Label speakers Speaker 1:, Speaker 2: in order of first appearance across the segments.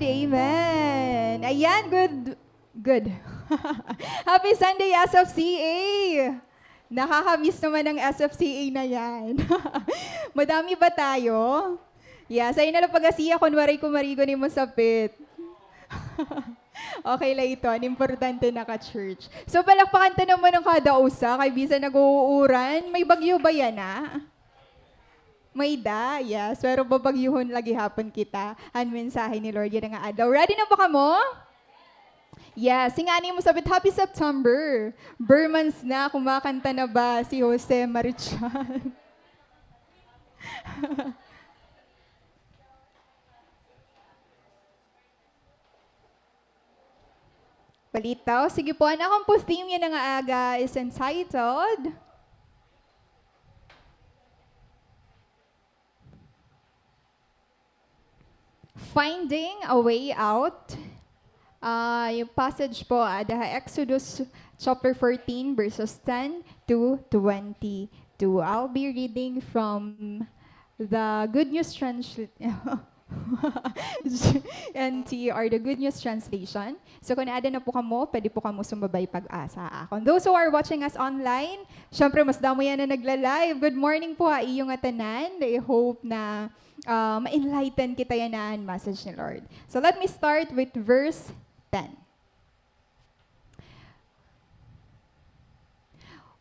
Speaker 1: Amen. Ayan, good. Happy Sunday, SFCA! Nakakamiss naman ng SFCA na yan. Madami ba tayo? Yeah, sa'yo na lang pag-asiya, kunwari kumarigo ni mo sa pit. Okay lang ito, ang importante naka-church. So, palakpakan ta naman ng kada usa, kay bisan nag-uuran. May bagyo ba yan, May yes. Pero babagyuhon lagi hapon kita. Ang mensahe ni Lord, yan nga adlaw. Ready na ba ka mo? Yes, singani mo sabit, Happy September. Burmans na, kumakanta na ba si Jose Marichan? Palitaw, sige po, ang akong po theme yan nga aga is entitled Finding a Way Out. Yung passage po, Exodus chapter 14, verses 10 to 22. I'll be reading from the Good News NT or the Good News Translation. So kung naada na po kamo, pwede po kamo sumabay pag-asa akon. Those who are watching us online, syempre mas damo yan na nagla-live. Good morning po iyong atanan. I hope na ma-enlighten kita yan na ang message ni Lord. So let me start with verse 10.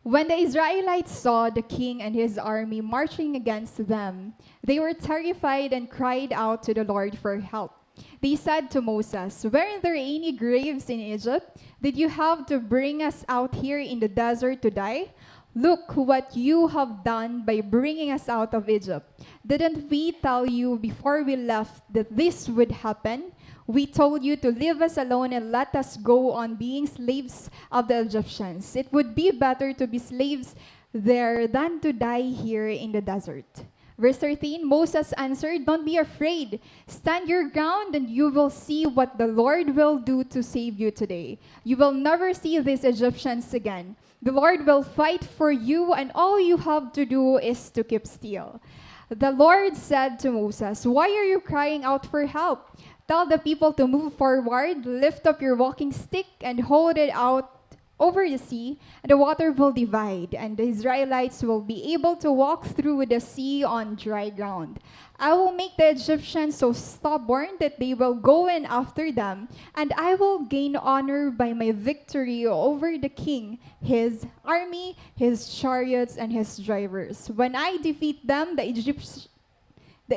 Speaker 1: When the Israelites saw the king and his army marching against them, they were terrified and cried out to the Lord for help. They said to Moses, "Weren't there any graves in Egypt? Did you have to bring us out here in the desert to die? Look what you have done by bringing us out of Egypt. Didn't we tell you before we left that this would happen? We told you to leave us alone and let us go on being slaves of the Egyptians. It would be better to be slaves there than to die here in the desert." Verse 13, Moses answered, "Don't be afraid. Stand your ground and you will see what the Lord will do to save you today. You will never see these Egyptians again. The Lord will fight for you and all you have to do is to keep still." The Lord said to Moses, "Why are you crying out for help? Tell the people to move forward, lift up your walking stick and hold it out over the sea, and the water will divide, and the Israelites will be able to walk through the sea on dry ground. I will make the Egyptians so stubborn that they will go in after them, and I will gain honor by my victory over the king, his army, his chariots, and his drivers. When I defeat them, the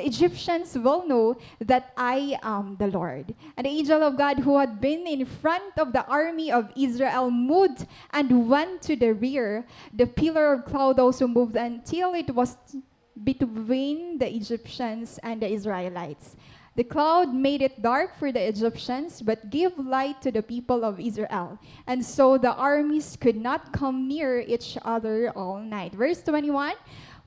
Speaker 1: Egyptians will know that I am the Lord." And the angel of God who had been in front of the army of Israel moved and went to the rear. The pillar of cloud also moved until it was between the Egyptians and the Israelites. The cloud made it dark for the Egyptians, but gave light to the people of Israel. And so the armies could not come near each other all night. Verse 21,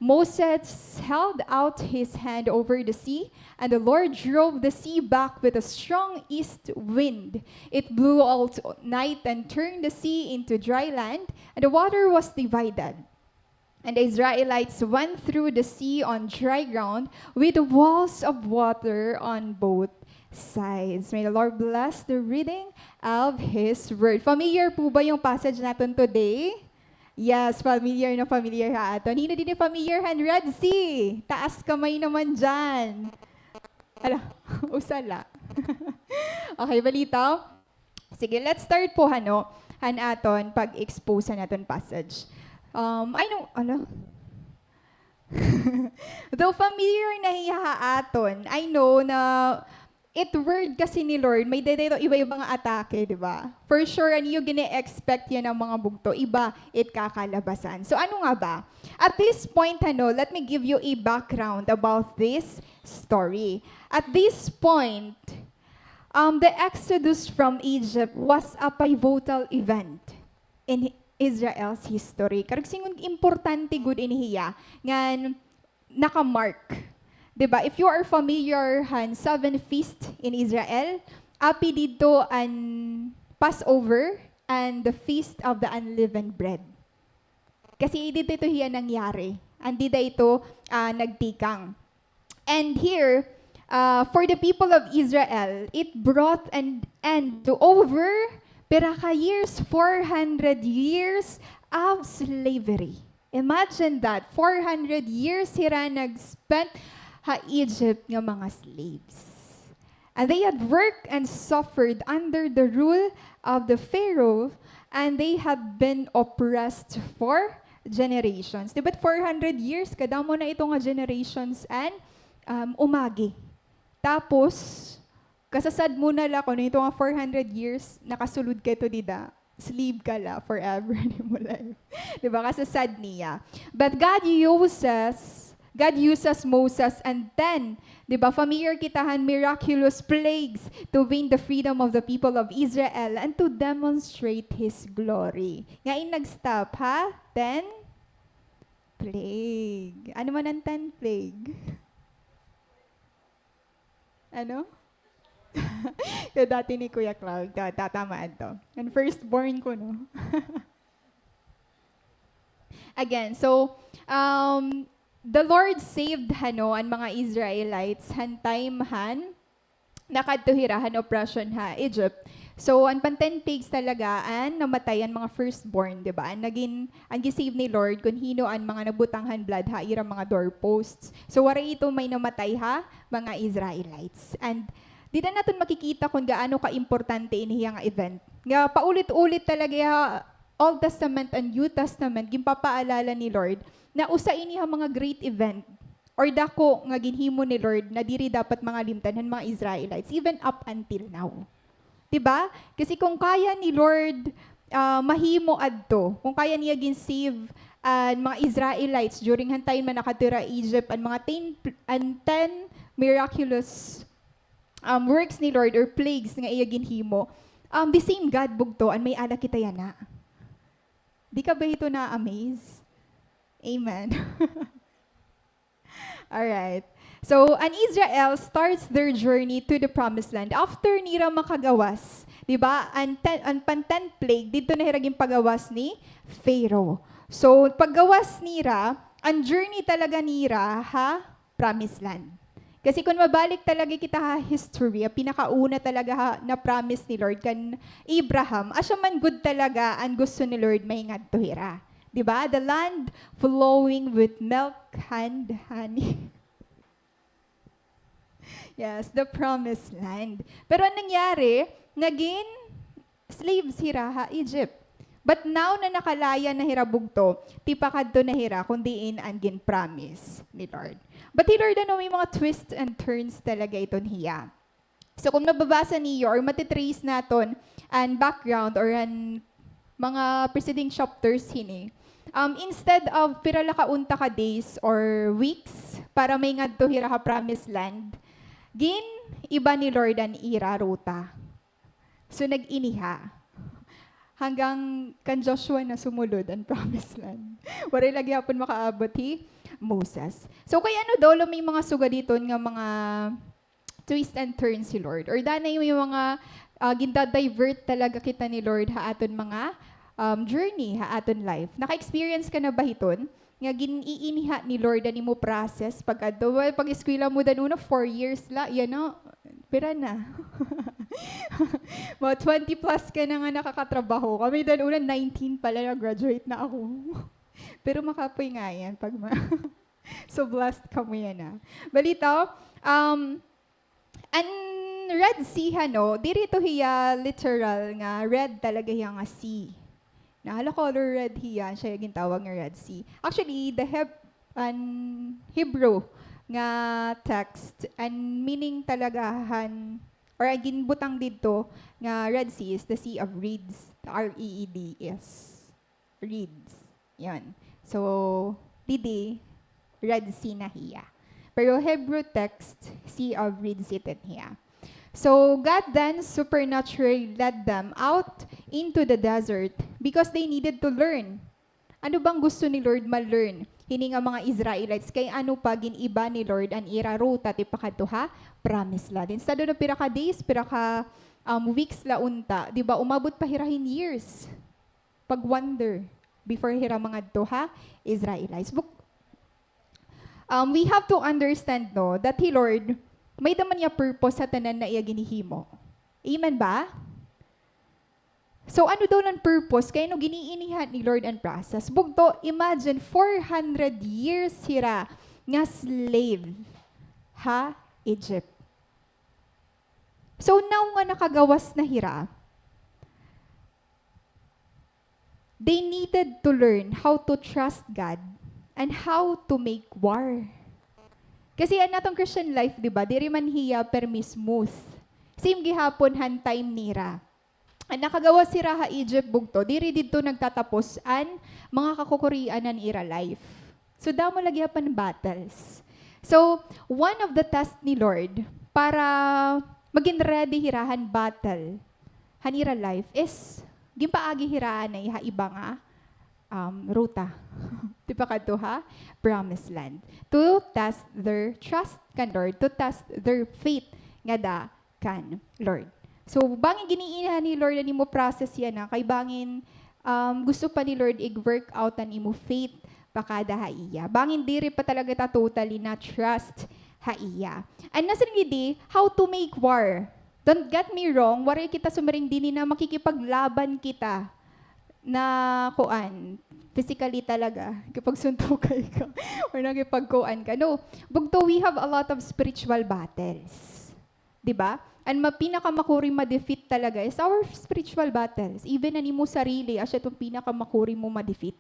Speaker 1: Moses held out his hand over the sea, and the Lord drove the sea back with a strong east wind. It blew all night and turned the sea into dry land, and the water was divided. And the Israelites went through the sea on dry ground with walls of water on both sides. May the Lord bless the reading of His Word. Familiar po ba yung passage natin today? Yes, familiar na familiar ha aton. Hino din familiar han Red Sea. Taas kamay naman dyan. Ala, usala. Okay, balitaw? Sige, let's start po han aton pag-expose naton passage. I know, though familiar na hiya-aton, I know na word kasi ni Lord, may dito iba-ibang atake, di ba? For sure, ano yung gine-expect yan ng mga bugto, iba, kakalabasan. So ano nga ba? At this point, let me give you a background about this story. At this point, the Exodus from Egypt was a pivotal event in Israel's history. Karagsingon importante good inihiya, ngan nakamark. Diba? If you are familiar han 7 feast in Israel, api dito ang Passover and the Feast of the Unleavened Bread. Kasi dito ito hiya nangyari. Andi da ito nagtikang. And here, for the people of Israel, it brought an end to over piraka years, 400 years of slavery. Imagine that, 400 years sila nag-spent ha Egypt nga mga slaves. And they had worked and suffered under the rule of the Pharaoh, and they had been oppressed for generations. Di ba't 400 years, kadamo na ito nga generations and umagi. Tapos, kasasad mo na la kung ito nga 400 years, nakasulod ka ito dida, slave ka la forever ni mo life. Diba? Kasasad niya. But God uses Moses and then, di ba, familiar kitahan miraculous plagues to win the freedom of the people of Israel and to demonstrate His glory. Ngayon nag-stop, ha? 10 plague. Ano man ang 10 plague? Ano? Yung dati ni Kuya Clark, tatamaan to. And firstborn ko, no? Again, so, the Lord saved ang mga Israelites han time nakadtuhirahan oppression Egypt. So ang 10 plagues talaga namatay ang mga firstborn, di ba? Ang gisave ni Lord kung hino ang mga nabutanghan blood ira mga doorposts. So wala ito may namatay mga Israelites. And di na natin makikita kung gaano ka-importante inihiyang event. Nga paulit-ulit talaga Old Testament and New Testament gimpapaalala ni Lord na usa ini mga great event or dako nga ginhimo ni Lord na diri dapat mga limtanan mga Israelites even up until now. 'Di ba? Kasi kung kaya ni Lord mahimo adto, kung kaya niya gin-save mga Israelites during hantay man nakatira Egypt ang mga 10 miraculous works ni Lord or plagues nga iya ginhimo, the same God bugto an may ala kita yana. Di ka ba ito na-amaze? Amen. Alright. So, an Israel starts their journey to the promised land after nira makagawas. Diba? Ang 10 plague, dito na hiraging pagawas ni Pharaoh. So, paggawas nira, ang journey talaga nira, promised land. Kasi kung mabalik talaga kita history, pinakauna talaga na promise ni Lord kan Abraham, asya man good talaga ang gusto ni Lord may ngadtuhira. Diba? The land flowing with milk and honey. Yes, the promised land. Pero anong nangyari? Naging slaves hira Egypt. But now na nakalaya na hirabugto, tipakadto na hira kundiin ang gin-promise ni Lord. But ni Lord may mga twists and turns talaga iton hiya. So kung mababasa niyo or matitrace naton ang background or ang mga preceding chapters hini, instead of pirala ka unta ka days or weeks para may ngadto hira ka promised land, iba ni Lord ang ira ruta. So nag-iniha. Hanggang kan Joshua na sumulod ang promised land. Waray lagi hapon makaabot Moses. So kaya dolo may mga suga dito nga mga twist and turns si Lord. Or danay may mga ginda-divert talaga kita ni Lord aton mga journey aton life. Naka-experience ka na ba hiton? Nga giniiniha ni Lord ani mo process pag eskwela mo danuna 4 years la yan pira na. Mga 20 plus ka na nga nakakatrabaho. Kami danuna 19 pala na-graduate na ako. Pero makapoy nga yan pag so blessed ka mo yan Balito, ang Red Sea dirito hiya literal nga red talaga hiya nga sea. Nahala color red hiya, siya yung tawag nga Red Sea. Actually, the Hebrew nga text and meaning talagahan or ginbutang dito nga Red Sea is the Sea of Reeds. R-E-E-D-S. Reeds. Yan. So, didi, Red Sea na hiya. Pero Hebrew text, Sea of Reeds itin hiya. So, God then supernaturally led them out into the desert because they needed to learn. Ano bang gusto ni Lord ma-learn? Hini nga mga Israelites, kay ano pa giniba ni Lord ang ira ruta ti pakadtuha promise land. Instead na pira ka days, pira ka weeks la unta, di ba umabot pa hirahin years pag-wonder before hira mga tuha Israelites. We have to understand that He Lord may daman niya purpose sa tanan na iya ginihimo. Amen ba? So ano daw ng purpose? Kaya no giniinihan ni Lord and process. Bugto, imagine 400 years hira nga slave ha Egypt. So now nga nakagawas na hira, they needed to learn how to trust God and how to make war. Kasi ang natong Christian life, di ba, diri man hiya permi smooth. Same gihapon han time nira. Ang nakagawa si Raha Egypt bugto, diri dito nagtatapos an mga kakukurian ng ira life. So damo lagi pan battles. So one of the test ni Lord para maging ready hirahan battle han ira life is gimpaagi hiraan na iha iba nga ruta. Di ba kadto ha? Promised land. To test their trust kan Lord, to test their faith nga da kan Lord. So, bangin giniinahan ni Lord ani mo process yan na, kay bangin gusto pa ni Lord i-work out ani mo faith pakada haiya. Bangin diri pa talaga ta totally na trust haiya. And nasa ngidi, how to make war. Don't get me wrong, waray kita sumaring dini na makikipaglaban kita na kuan, physically talaga, kapag suntukay ka or nakipagkuan ka. No, bugto we have a lot of spiritual battles. Diba? And pinakamakuri ma-defeat talaga is our spiritual battles. Even ani mo sarili, asya itong pinakamakuri mo ma-defeat.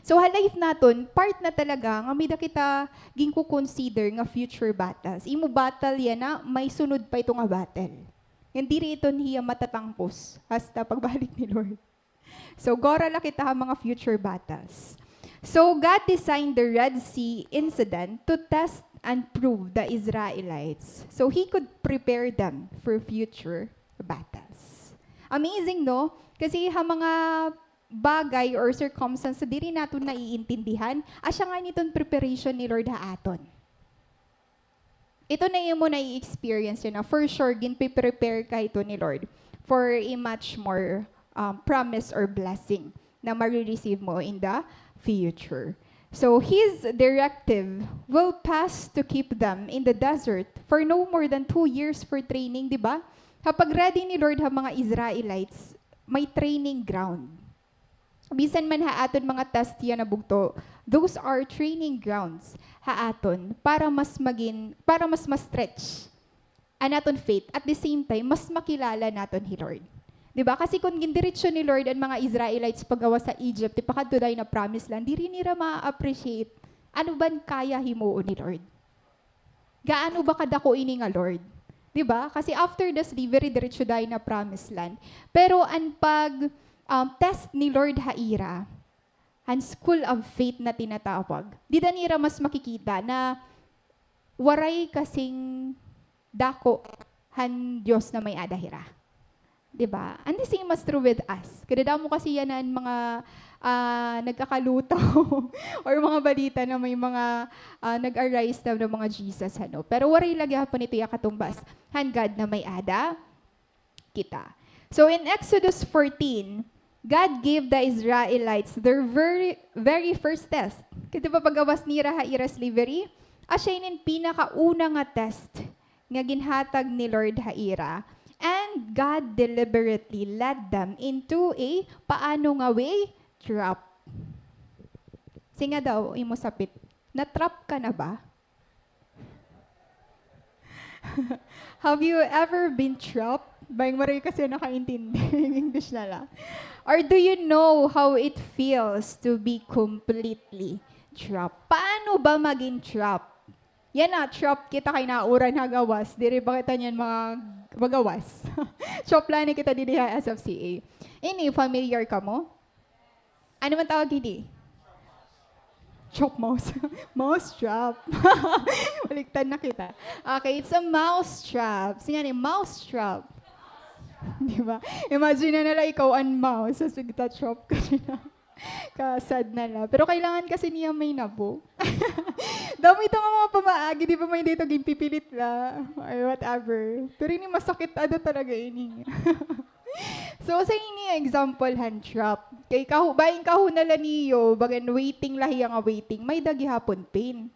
Speaker 1: So, life naton, part na talaga, nga may da kita ginko consider nga future battles. Imo battle yan na, may sunod pa ito nga battle. Hindi rin ito niya matatangpos hasta pagbalik ni Lord. So, gora lang kita mga future battles. So, God designed the Red Sea incident to test and prove the Israelites. So, He could prepare them for future battles. Amazing, no? Kasi mga bagay or circumstance di rin natin naiintindihan, asya nga nitong preparation ni Lord haaton. Ito na yung mo na-experience yun na for sure, gin-prepare ka ito ni Lord for a much more promise or blessing na ma-receive mo in the future. So His directive will pass to keep them in the desert for no more than 2 years for training, di ba? Kapag ready ni Lord ha mga Israelites, may training ground. Bisan man haaton mga test yan na bugto, those are training grounds haaton para mas ma-stretch ang naton faith. At the same time, mas makilala naton ni Lord. Diba? Kasi kung gindiretso ni Lord ang mga Israelites paggawa sa Egypt, ipakaduday na promised land, di rin nila ma-appreciate ano ban kaya himuon ni Lord. Gaano ba kadako ini nga Lord? Diba? Kasi after the slavery, diretso day na promised land. Pero ang test ni Lord haira, ang school of faith na tinatawag, di danira mas makikita na waray kasing dako han Diyos na may adahira. Diba? And the same as true with us. Kada mo kasi yan ang mga nagkakalutaw or mga balita na may mga nag-arise na ng mga Jesus. Ano. Pero waray lagi hapon ito yakatumbas. God na may ada kita. So in Exodus 14, God gave the Israelites their very first test. Kasi ba pagawas nira haira slavery? Asya yun pinakauna nga test nga ginhatag ni Lord haira. And God deliberately led them into a paano nga way? Trap. Singa daw, imo sapit. Na-trap ka na ba? Have you ever been trapped? Bayang maray kasi nakaintindi yung English na lang. Or do you know how it feels to be completely trapped? Paano ba maging trapped? Yan na, trap kita kay nauran hagawas. Diri ba kita niyan mga magawas? Trap lang kita dili sa SFCA. Ini, familiar ka mo? Ano man tawag hindi? Chop mouse. Mouse trap. Baliktad na kita. Okay, it's a mouse trap. Sige ni, mouse trap. Di ba? Imagine na nila ikaw ang mouse. Tapos kita-chop ka nila. Kasad na lang. Pero kailangan kasi niya may nabo. Dami ito nga mga pamaagi, di ba may dito gimpipilit la or whatever. Pero ini masakit ada talaga ini. So sa ini example hand trap. Kay baing kahunala niyo, bagan waiting lahi nga waiting, may dagi hapon pain.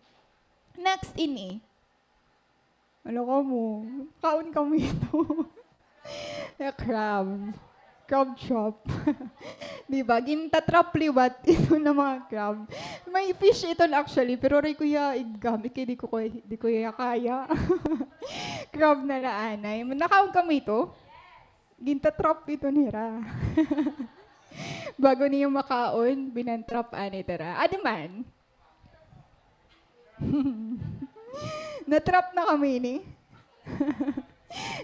Speaker 1: Next ini. Ano ka mo? Kaon kami ito. Crab. Crab chop. Diba? Gintatrap liwat ito na mga crab. May fish ito actually, pero rin kuya igamit kaya di ko ya kaya. Crab na laanay. Nakaon kami ito? Gintatrap ito nira. Bago niyo makaon, binantrap ani tara. Adiman. Natrap na kami ni.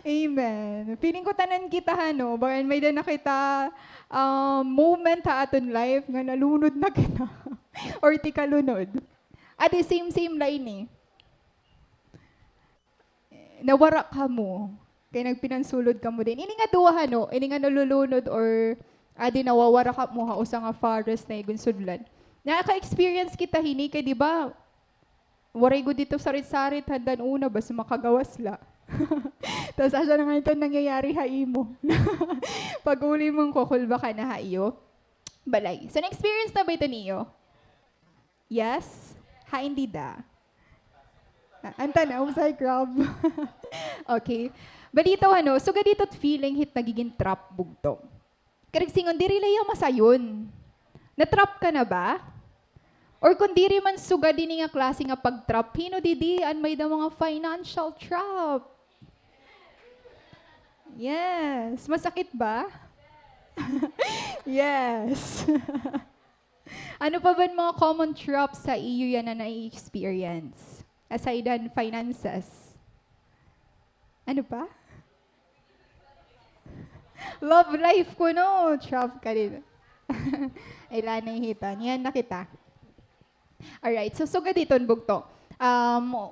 Speaker 1: Amen. Piling ko tanan kita no, bayan may da nakita moment ha aton life nga nalunod na kita. Or ti kalunod. At the same line eh. Nawara ka mo. Kaya nagpinansulod ka mo din. Ini nga duwa no, ini nga nalulunod or adi nawawara ka mo ha usa nga forest na igun-sudlan. Naka-experience kita hini kay di ba? Waray ko dito sarit-sarit handan una basta makagawas la. Tapos asa na nga ito nangyayari ha imo. Pag uli mong kukulba ka na ha iyo. Balay. So na-experience na ba ito niyo? Yes? Ha hindi da? Anta na, usay crab. Okay. Balito ano, so ganito feeling hit nagiging trap bugtong. Karigsingon, diri layo masayon. Na-trap ka na ba? Or kung diri man suga din nga klase nga pag-trap, hino didian may da mga financial trap. Yes. Masakit ba? Yes. Ano pa ba mga common traps sa iyo yan na nai-experience? Aside than finances. Ano pa? Love life ko no. Trap ka din. Ilan na hitan. Yan nakita. Alright, so gaditon bugto.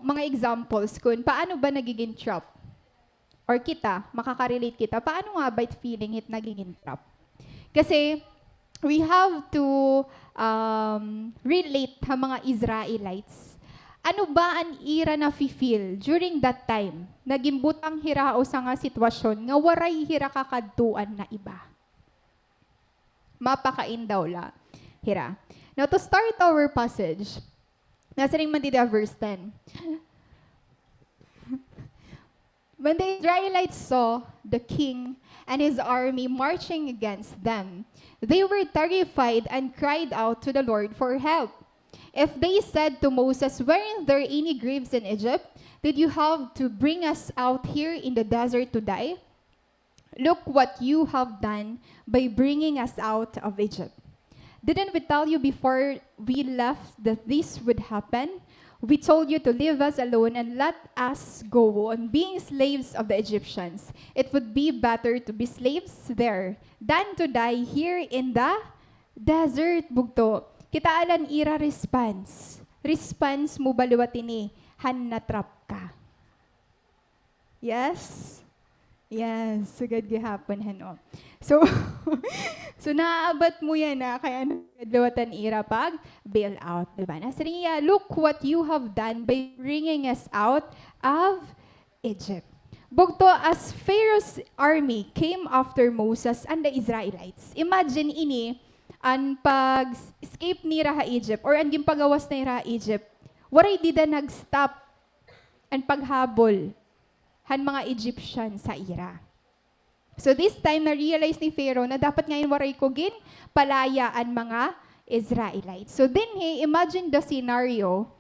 Speaker 1: Mga examples kung paano ba nagiging trap? Or kita, makaka-relate kita, paano nga ba feeling it nagiging trap? Kasi we have to relate ha mga Israelites. Ano ba ang ira na feel during that time? Nagimbut ang hirao sa nga sitwasyon nga waray hira kakadtuan na iba. Mapakain daw la. Hira. Now, to start our passage, nasa rin man dito verse 10. When the Israelites saw the king and his army marching against them, they were terrified and cried out to the Lord for help. If they said to Moses, "Weren't there any graves in Egypt? Did you have to bring us out here in the desert to die? Look what you have done by bringing us out of Egypt. Didn't we tell you before we left that this would happen? We told you to leave us alone and let us go on being slaves of the Egyptians. It would be better to be slaves there than to die here in the desert." Bugto. Kita alan ira response. Response mo baliwatini. Han natrap ka. Yes? Yes, sugad gihapon hano. So, so naaabat mo yan na kaya nagdawatan ira pag bail out. Diba? Nasriya, look what you have done by bringing us out of Egypt. Bugto, as Pharaoh's army came after Moses and the Israelites. Imagine ini, ang pag-escape ni Raha Egypt or ang gimpagawas na Raha Egypt, waray di da nag-stop ang paghabol han mga Egyptian sa ira. So this time, na-realize ni Pharaoh na dapat ngayon waray ko gin palayaan mga Israelites. So then, imagine the scenario.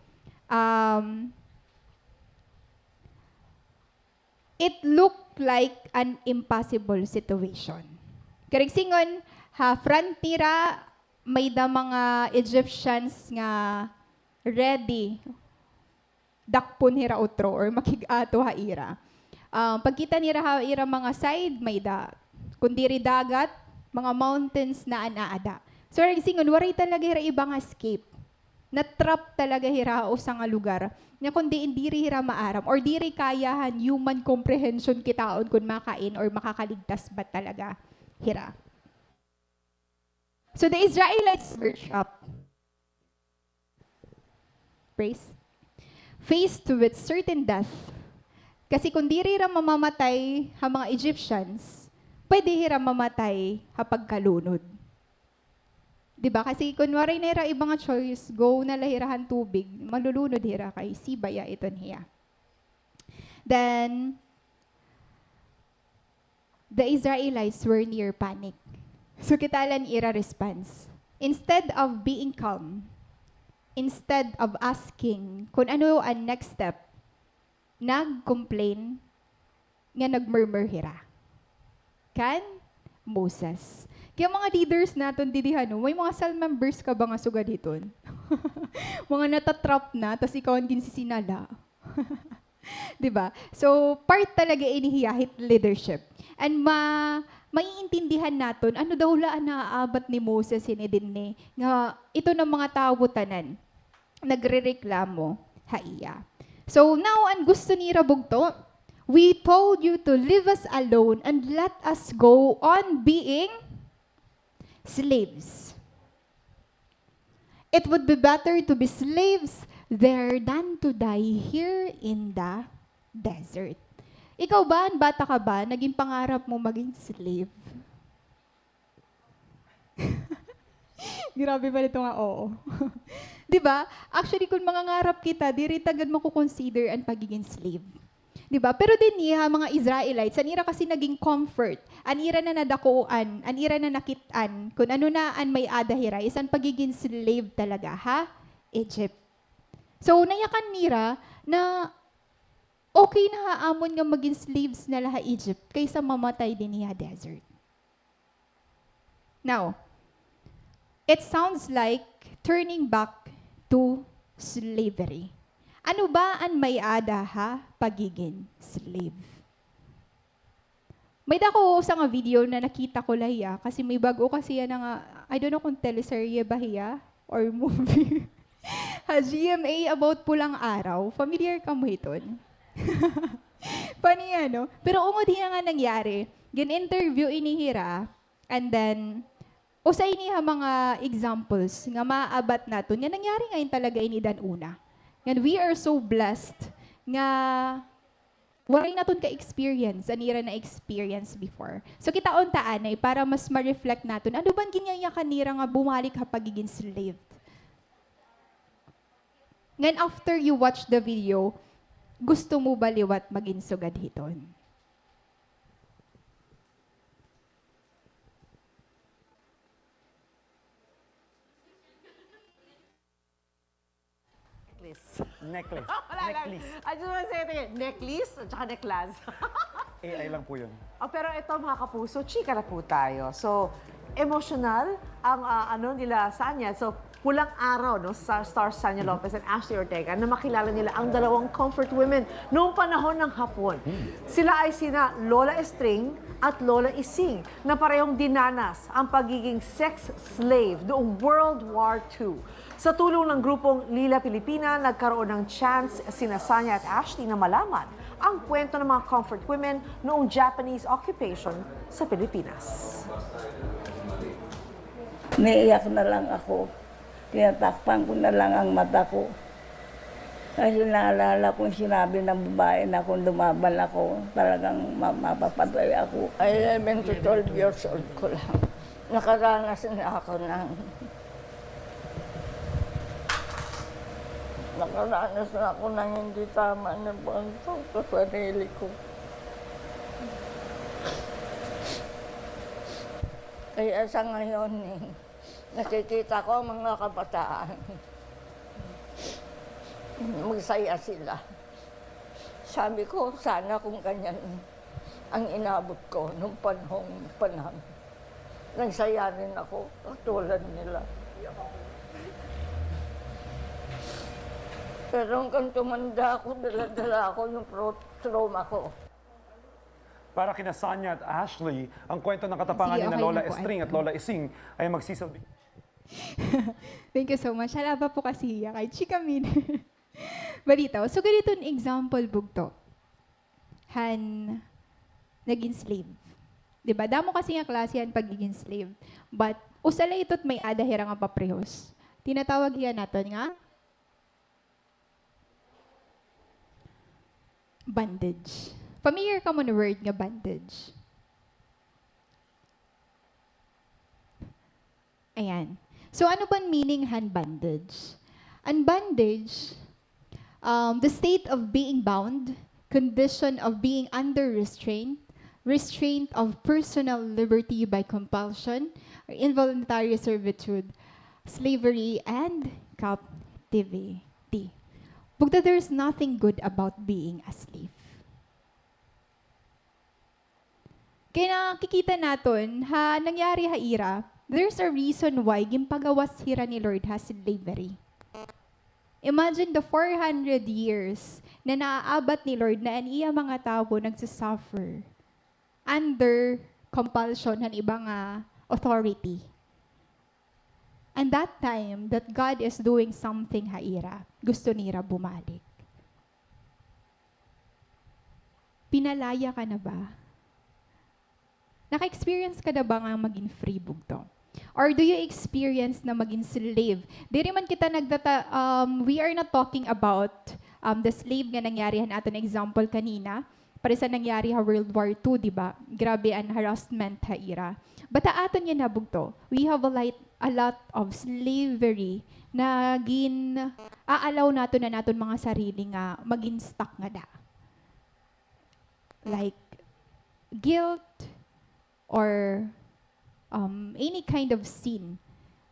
Speaker 1: It looked like an impossible situation. Karigsingon, frontira, may da mga Egyptians nga ready dakpon hira utro or makigato ha ira. Pagkita ni ira mga side, may da. Kundiri dagat, mga mountains na anaada. So, singon, waray talaga hira ibang escape. Na-trap talaga hira o sa nga lugar. Na kundi indiri hira maaram or diri kayahan human comprehension kitaon kung makain or makakaligtas ba talaga hira. So, the Israelites were trapped. Praise. Faced with certain death. Kasi kung diri ra mamamatay ha mga Egyptians, pwede hira mamatay ha pagkalunod. Diba? Kasi kunwari na hira ibang choice, go na lahirahan tubig, malulunod hira kay sibaya iton hiya. Then, the Israelites were near panic. So kita lang ira response. Instead of being calm, instead of asking kung ano ang next step, nag-complain nga nag-murmur hira. Kan? Moses. Kaya mga leaders natin didihan, may mga cell members ka ba nga suga dito? Mga natatrap na, tas ikaw ang ginsisinala. Diba? So, part talaga inihiyahit leadership. And maiintindihan natin, ano daw laan naaabat ni Moses hinidin ni, nga ito ng mga tao tanan, nagrereklamo, haiya. So, now, ang gusto ni Rabugto, we told you to leave us alone and let us go on being slaves. It would be better to be slaves there than to die here in the desert. Ikaw ba, bata ka ba, naging pangarap mo maging slave? Grabe ba nito nga, oo. Di ba? Actually, kung mangangarap kita, di rin agad mo consider ang pagiging slave. Di ba? Pero din niya, mga Israelites, anira kasi naging comfort, anira na nadakuan, anira na nakitaan, kung ano na an may adahira, is ang pagiging slave talaga, ha? Egypt. So, nayakan nira na okay na haamon nga maging slaves na laha Egypt kaysa mamatay din niya desert. Now, it sounds like turning back to slavery. Ano ba ang may ada ha pagiging slave? May dako sa nga video na nakita ko lahiya kasi may bago kasi yan nga, I don't know kung teleserye ba hiya or movie. Ha, GMA about pulang araw. Familiar ka mo iton? Funny ano? Pero ungod hiya nga nangyari. Gin-interview inihira and then usay niya mga examples nga maabat naton nga nangyari ngayon talaga inidan una. And we are so blessed nga walay naton ka-experience, anira na experience before. So kita untaan ay para mas ma-reflect naton, ano bang ginyaya kanira nga bumalik ha pagiging slave? Ngayon after you watch the video, gusto mo baliwat maging sugad hiton?
Speaker 2: Necklace.
Speaker 3: Wala lang.
Speaker 2: Necklace.
Speaker 3: I just want to say it again. Necklace at saka necklace.
Speaker 2: AI lang po yun.
Speaker 3: Pero ito mga kapuso, chika na po tayo. So, emotional ang ano nila sa Anya. So, pulang araw, no? Star Sanya Lopez and Ashley Ortega na makilala nila ang dalawang comfort women noong panahon ng hapon. Sila ay sina Lola Estring at Lola Ising na parehong dinanas ang pagiging sex slave noong World War II. Sa tulong ng grupong Lila Pilipina, nagkaroon ng chance sina Sanya at Ashley na malaman ang kwento ng mga comfort women noong Japanese occupation sa Pilipinas.
Speaker 4: Naiyak na lang ako. Tinatakpan ko na lang ang mata ko. Kasi naalala kong sinabi ng babae na kung lumaban ako, talagang mapapatay ako. 11 to 12 years old ko lang. Nakaranas na ako ng... Nakaranas na ako ng hindi tama na bangko sa sarili ko. Kaya sa ngayon, nakikita ko ang mga kabataan. Magsaya sila. Sabi ko, sana kung ganyan ang inabot ko nung panahon. Nagsaya rin ako, katulad nila. Pero hanggang tumanda ako, dala-dala ako yung trauma ko.
Speaker 2: Para kina Sanya at Ashley, ang kwento ng katapangan
Speaker 1: Sige,
Speaker 2: ni
Speaker 1: okay
Speaker 2: Lola
Speaker 1: lang po,
Speaker 2: Estring at Lola Ising ay magsisilbi.
Speaker 1: Thank you so much. Halaba po kasi hiya kay Chika Min. Balitaw. So, ganito ang example bugto. Han, naging slave. Diba? Damo kasi nga klase yan pagiging slave. But, usala ito't may adahira nga paprehos. Tinatawag yan natin nga, bandage. Familiar ka mo na word nga bandage? Ayan. So, ano ba meaning han bandage? An bandage, the state of being bound condition of being under restraint, restraint of personal liberty by compulsion, or involuntary servitude, slavery, and captivity. Bugta, there's nothing good about being a slave. Kaya nakikita natin, nangyari ira, there's a reason why gimpagawas hira ni Lord has slavery. Imagine the 400 years na naaabat ni Lord na aniya mga tao nagsasuffer under compulsion ng ibang authority. And that time that God is doing something haira, gusto nira bumalik. Pinalaya ka na ba? Naka-experience ka na ba nga maging free bugto? Or do you experience na maging slave? Diri man kita we are not talking about the slave nga nangyari natin example kanina. Para sa nangyari World War II, di ba? Grabe ang harassment haira. Bata aton yan nabugto. We have a lot of slavery na aalaw nato na naton mga sarili nga maging stuck nga da. Like guilt or any kind of sin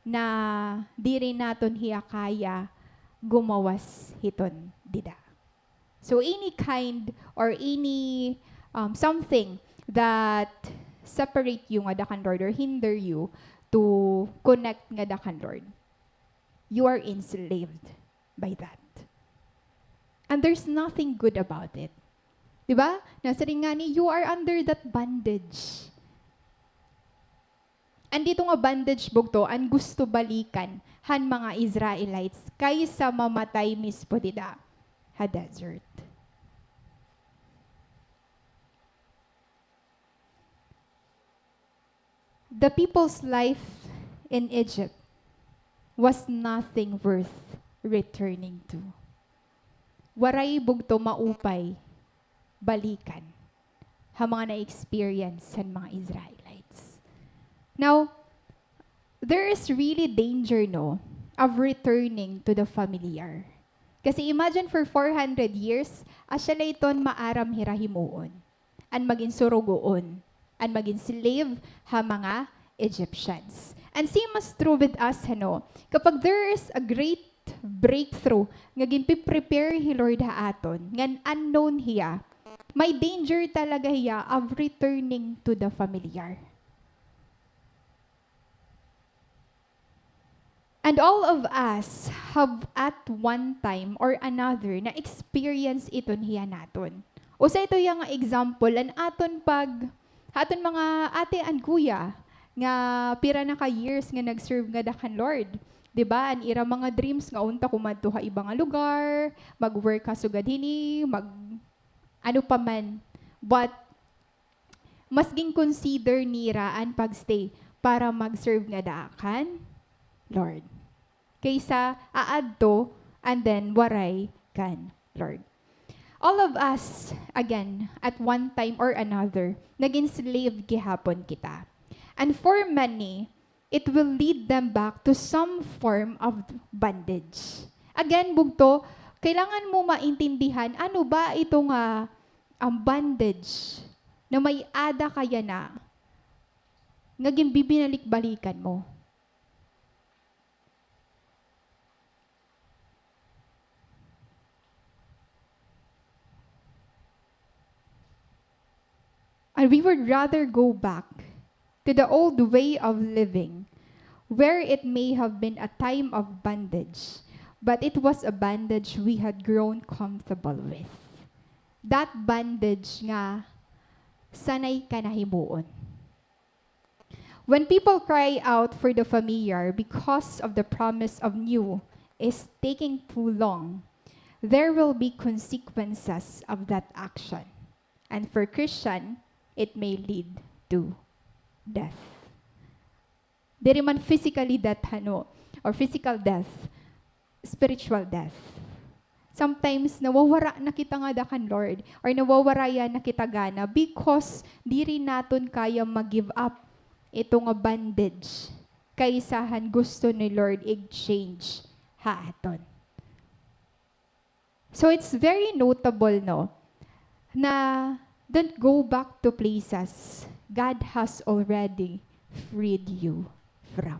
Speaker 1: na di rin naton hiya kaya gumawas hiton dida. So any kind or any something that separate you nga dakan Lord or hinder you to connect nga dakan Lord, you are enslaved by that. And there's nothing good about it. Diba? Nasa rin nga ni, you are under that bondage. And dito nga bondage bugto, ang gusto balikan han mga Israelites kaysa mamatay mismo dida ha desert. The people's life in Egypt was nothing worth returning to. Waray bugto maupay balikan ha mga na-experience han mga Israelites. Now, there is really danger, no, of returning to the familiar. Kasi imagine for 400 years, asya layton maaram hirahimuon, an maging surugoon, an maging slave ha mga Egyptians. And same as true with us, kapag there is a great breakthrough, nga ginpiprepare hi Lord ha aton, ngan unknown hiya, may danger talaga hiya of returning to the familiar. And all of us have at one time or another na experience iton hiya naton. O sa ito yung example, an aton aton mga ate and kuya, nga pira na ka years nga nag-serve nga dakan Lord. Diba? An ira mga dreams nga unta kumadto ha ibang lugar, mag-work ka sugad hini, ano pa man. But, mas ging consider nira an pagstay para mag-serve nga dakan Lord. Kaysa aadto and then waray kan Lord. All of us, again, at one time or another, naging slave gihapon kita. And for many, it will lead them back to some form of bondage. Again, bugto, kailangan mo maintindihan ano ba itong bondage na may ada kaya na naging bibinalik-balikan mo. And we would rather go back to the old way of living, where it may have been a time of bondage, but it was a bondage we had grown comfortable with. That bondage nga, sanay ka na himuon. When people cry out for the familiar because of the promise of new is taking too long, there will be consequences of that action. And for Christian, it may lead to death. Diri man physically death or physical death, spiritual death. Sometimes nawawara na kita nga dakan Lord or nawawaraya na kita gana because diri naton kaya mag-give up ito nga bondage kaysahan gusto ni Lord i-change ha aton. So it's very notable, na don't go back to places God has already freed you from.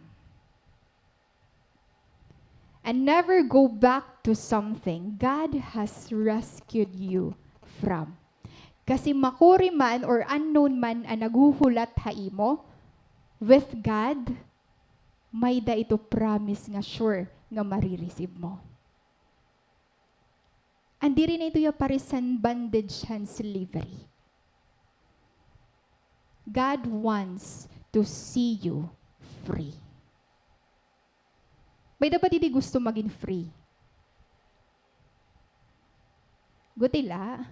Speaker 1: And never go back to something God has rescued you from. Kasi makuri man or unknown man ang naghuhulat haimo, with God, may da ito promise nga sure nga marireceive mo. Andi rin ito yung parisan bondage and slavery. God wants to see you free. May dapat hindi gusto maging free. Gutila.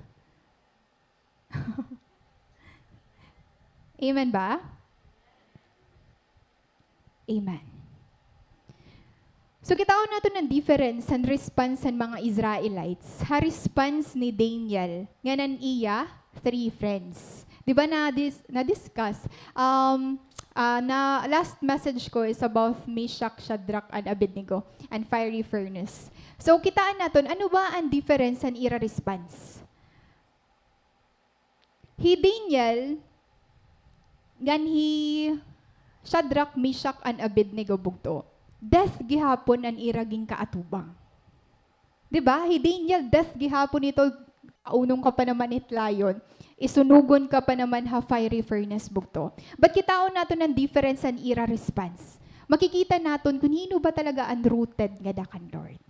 Speaker 1: Amen ba? Amen. So kita nato ng difference and response ng mga Israelites. Ha response ni Daniel, nga nan iya, 3 friends. Di ba na-discuss? Na last message ko is about Meshach, Shadrach, and Abednego, and fiery furnace. So kitaan natin, ano ba ang difference and ira response? He Daniel, Shadrach, Meshach, and Abednego bugto. Death gihapon ang iraging kaatubang. Diba? He Daniel, death gihapon ito, unong ka pa naman itlayon, isunugon ka pa naman ha fiery furnace bugto. But kitaon nato ng difference and ira response. Makikita naton kung hino ba talaga unrooted nga dakan Lord.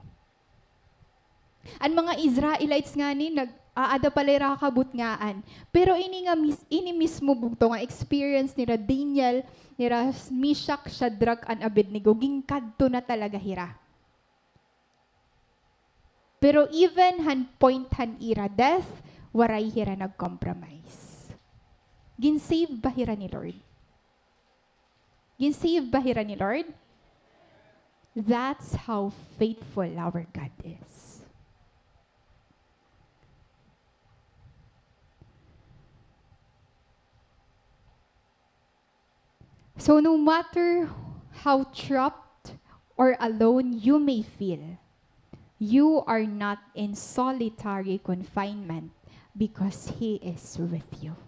Speaker 1: Ang mga Israelites nga ni nag-aada palera kabutngaan. Pero ini mismo bugto nga experience nila Daniel, nila Meshach, Shadrach, and Abednego, gingkadto na talaga hira. Pero even han point han ira death, waray hira nag-compromise. Ginsave ba hira ni Lord? Ginsave ba hira ni Lord? That's how faithful our God is. So no matter how trapped or alone you may feel, you are not in solitary confinement because He is with you.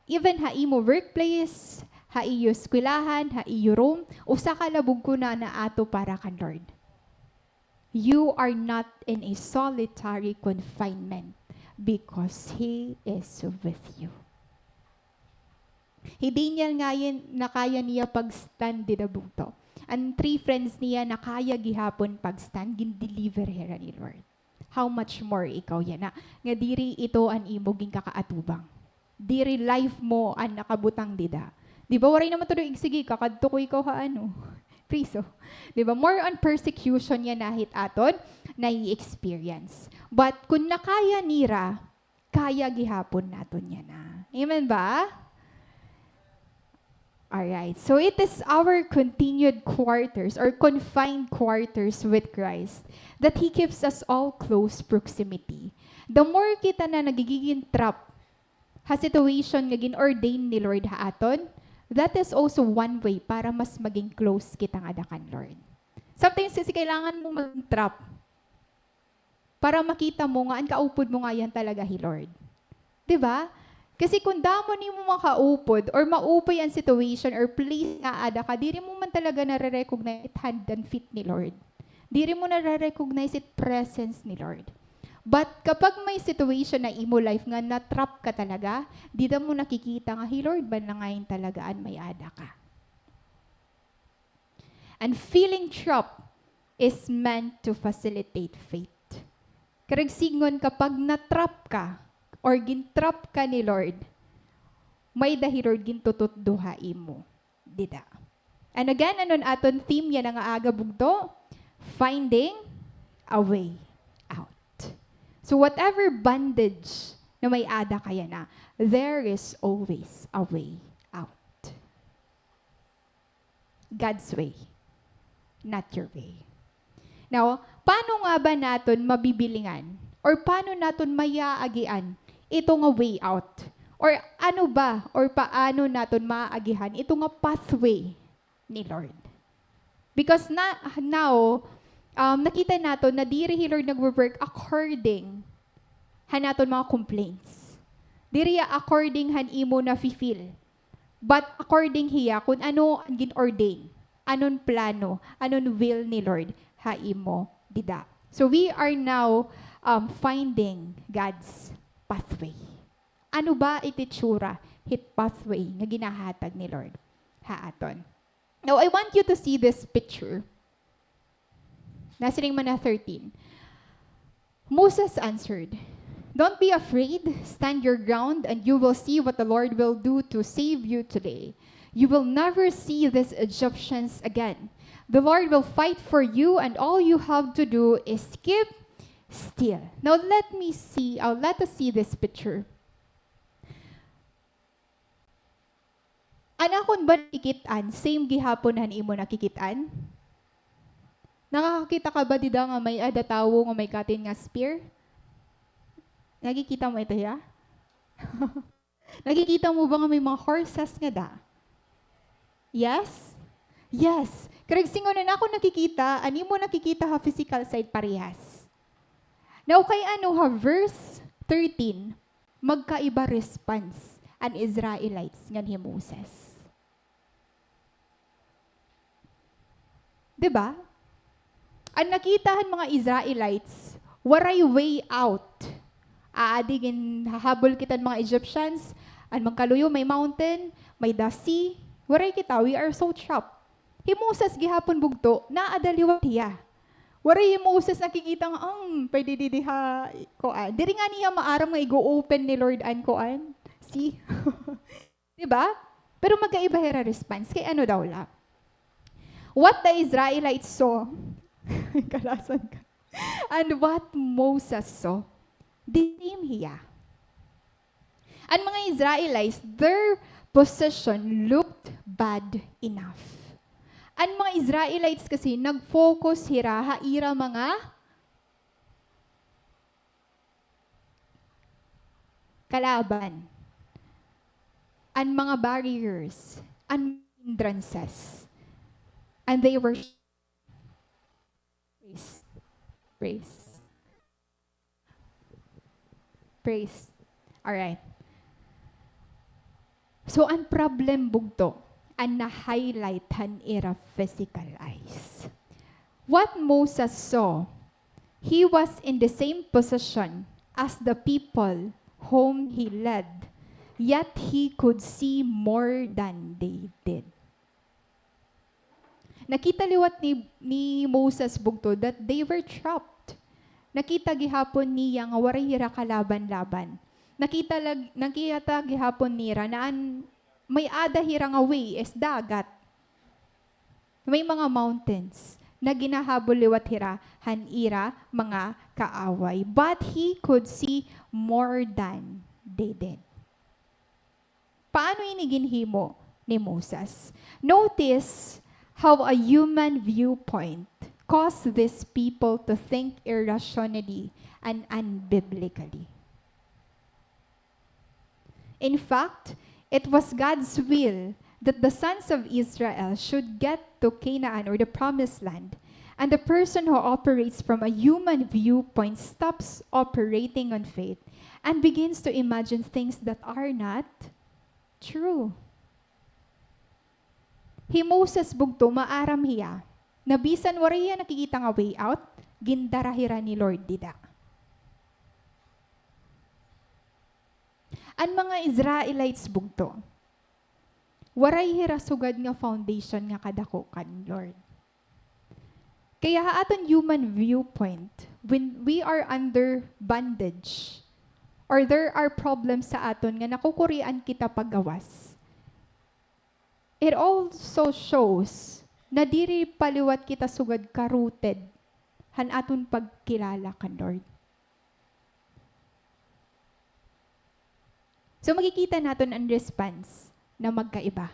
Speaker 1: Even ha imo workplace, ha iyo eskwelahan, ha iyo room, usa ka labog ko na ato para kan Lord. You are not in a solitary confinement because He is with you. Hindi niya ngayon nakaya niya pag-stand di bugto. Ang 3 friends niya nakaya gihapon pag-stand, gin-deliver hera ni Lord. How much more ikaw yan na? Nga diri ito ang imoging kakaatubang. Diri life mo ang nakabutang dida. Di ba waray naman tuloy sige kakadto ko ikaw haano. Priso. Di ba more on persecution yan nahit aton na i-experience. But kung nakaya nira, kaya gihapon naton yan na. Amen ba? Alright, so it is our continued quarters or confined quarters with Christ that He keeps us all close proximity. The more kita na nagiging trap ha situation nga gin-ordain ni Lord ha aton, that is also one way para mas maging close kita nga dakan Lord. Sometimes kasi kailangan mo mag-trap para makita mo nga, ang kaupod mo nga yan talaga hi Lord. Diba? Kasi kung damo ni mo makaupod or maupay ang situation or place nga ada ka, diri mo man talaga nare-recognize it hand and feet ni Lord. Diri mo nare-recognize it presence ni Lord. But kapag may situation na imo life nga na-trap ka talaga, di na mo nakikita nga, hey Lord, ba na ngayon talagaan may ada ka. And feeling trapped is meant to facilitate faith. Karagsingon kapag na-trap ka, or gintrap ka ni Lord, may dahi Lord gintutot duhain mo. Dida. And again, anon aton theme yan ang aga bugto, finding a way out. So whatever bondage na may ada kaya na, there is always a way out. God's way, not your way. Now, paano nga ba naton mabibilingan? Or paano naton mayaagian ito nga way out? Or ano ba? Or paano naton maaagihan ito nga pathway ni Lord? Because now, nakita nato na diri Lord nag-work according hanaton mga complaints. Diriya according han imo na feel. But according hiya, kung ano ang gin-ordain, anon plano, anon will ni Lord, ha imo dida. So we are now finding God's pathway. Ano ba ititsura, hit pathway, nga ginahatag ni Lord, ha aton. Now, I want you to see this picture. Nasa ring mana 13. Moses answered, "Don't be afraid. Stand your ground, and you will see what the Lord will do to save you today. You will never see these Egyptians again. The Lord will fight for you, and all you have to do is keep still." Now, let us see this picture. Anakon ba nakikitaan? Same gihapon han imo nakikitaan? Nakakakita ka ba dida nga may adatawo nga may katin nga spear? Nakikita mo ito ya? Nakikita mo ba nga may mga horses nga da? Yes? Yes. Karag singon na ako nakikita, ani mo nakikita ha physical side parehas. Now kay ano ha, verse 13, magkaiba response an Israelites nga ni Moses. Diba? Ang nakitahan mga Israelites, waray way out. Aadigin, hahabol kita mga Egyptians, ang magkaluyo, may mountain, may the sea. Waray kita, we are so trapped. Moses gihapon bugto, naadaliwat hiya. Waray Moses nakikita nga, pwede didiha, koan. Diri nga niya maaram nga i-go-open ni Lord an koan. See? Diba? Pero magkaiba hera response. Kay ano daw la? What the Israelites saw, kalasan ka, and what Moses saw, the same hiya. Ang mga Israelites, their position looked bad enough. Ang mga Israelites kasi nag-focus hira haira mga kalaban. Ang mga barriers, ang hindrances. And they were praise. All right. So, ang problem bugto, ang na-highlight han ira physical eyes. What Moses saw, he was in the same position as the people whom he led, yet he could see more than they did. Nakita liwat ni Moses bugto that they were trapped. Nakita gihapon niya nga waray hira kalaban-laban. Nakita gihapon nira na may ada hira nga way is dagat. May mga mountains na ginahabol liwat hira hanira mga kaaway. But he could see more than they did. Paano ini ginhimo ni Moses? Notice how a human viewpoint caused these people to think irrationally and unbiblically. In fact, it was God's will that the sons of Israel should get to Canaan or the promised land, and the person who operates from a human viewpoint stops operating on faith and begins to imagine things that are not true. Moses bugto maaram hiya. Nabisan wariya nakikita nga way out, gindarahira ni Lord dida. Ang mga Israelites bugto, waray hira sugad nga foundation nga kadako kan Lord. Kaya aton human viewpoint, when we are under bondage, or there are problems sa aton nga nakukurian kita paggawas, it also shows na diri paliwat kita sugad ka-rooted han aton pagkilala kan Lord. So makikita naton ang response na magkaiba.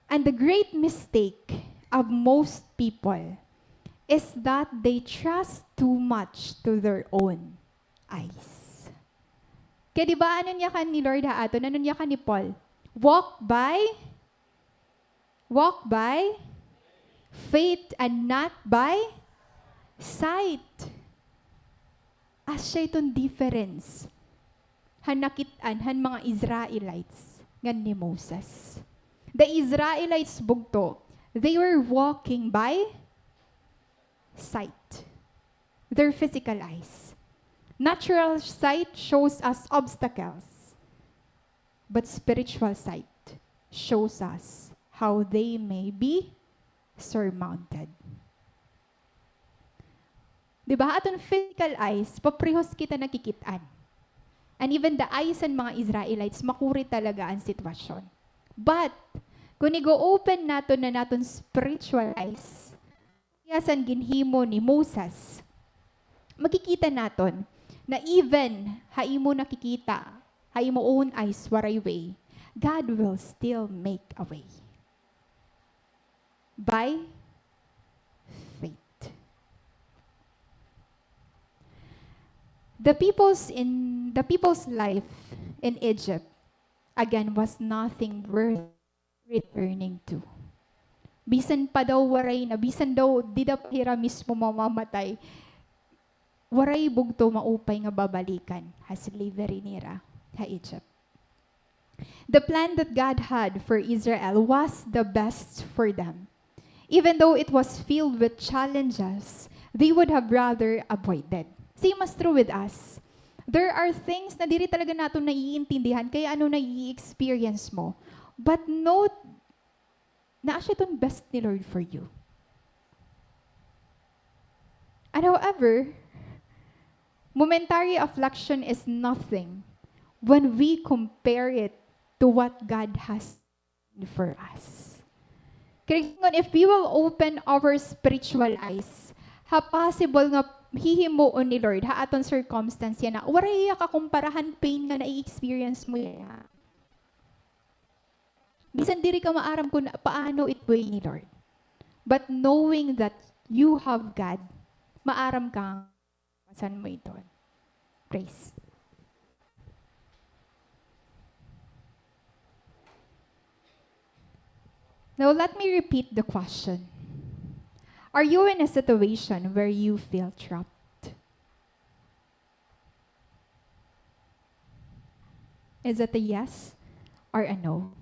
Speaker 1: And the great mistake of most people is that they trust too much to their own eyes. Kaya di ba ano niya kan ni Lord ha aton? Ano niya kan ni Paul? Walk by faith and not by sight. Asya itong difference. Hanakitaan, han mga Israelites, ngan ni Moses. The Israelites bugto, they were walking by sight. Their physical eyes. Natural sight shows us obstacles, but spiritual sight shows us how they may be surmounted. Diba? Aton physical eyes, paprihos kita nakikitaan. And even the eyes ng mga Israelites, makuri talaga ang sitwasyon. But, kung i-open nato na naton spiritual eyes, yasan ginhimo ni Moses, makikita naton na even haimo nakikita, haimo own eyes waray way, God will still make a way. By faith. The people's life in Egypt, again, was nothing worth returning to. Bisan pa daw waray na, bisan daw di da hira mismo mamamatay, waray bugto maupay nga babalikan ha slavery nira ha Egypt. The plan that God had for Israel was the best for them. Even though it was filled with challenges, they would have rather avoided. Same as true with us. There are things na diri talaga nato naiintindihan, kaya ano nai-experience mo. But note, na siya itong best ni Lord for you. And however, momentary affliction is nothing when we compare it to what God has for us. Kaya if we will open our spiritual eyes, ha possible nga hihimuon ni Lord, ha aton circumstance yan na, waray ka kumparahan pain nga na-experience mo yan. Bisan diri ka maaram kung paano it way ni Lord. But knowing that you have God, maaram kang saan mo ito. Praise. Now let me repeat the question. Are you in a situation where you feel trapped? Is it a yes or a no?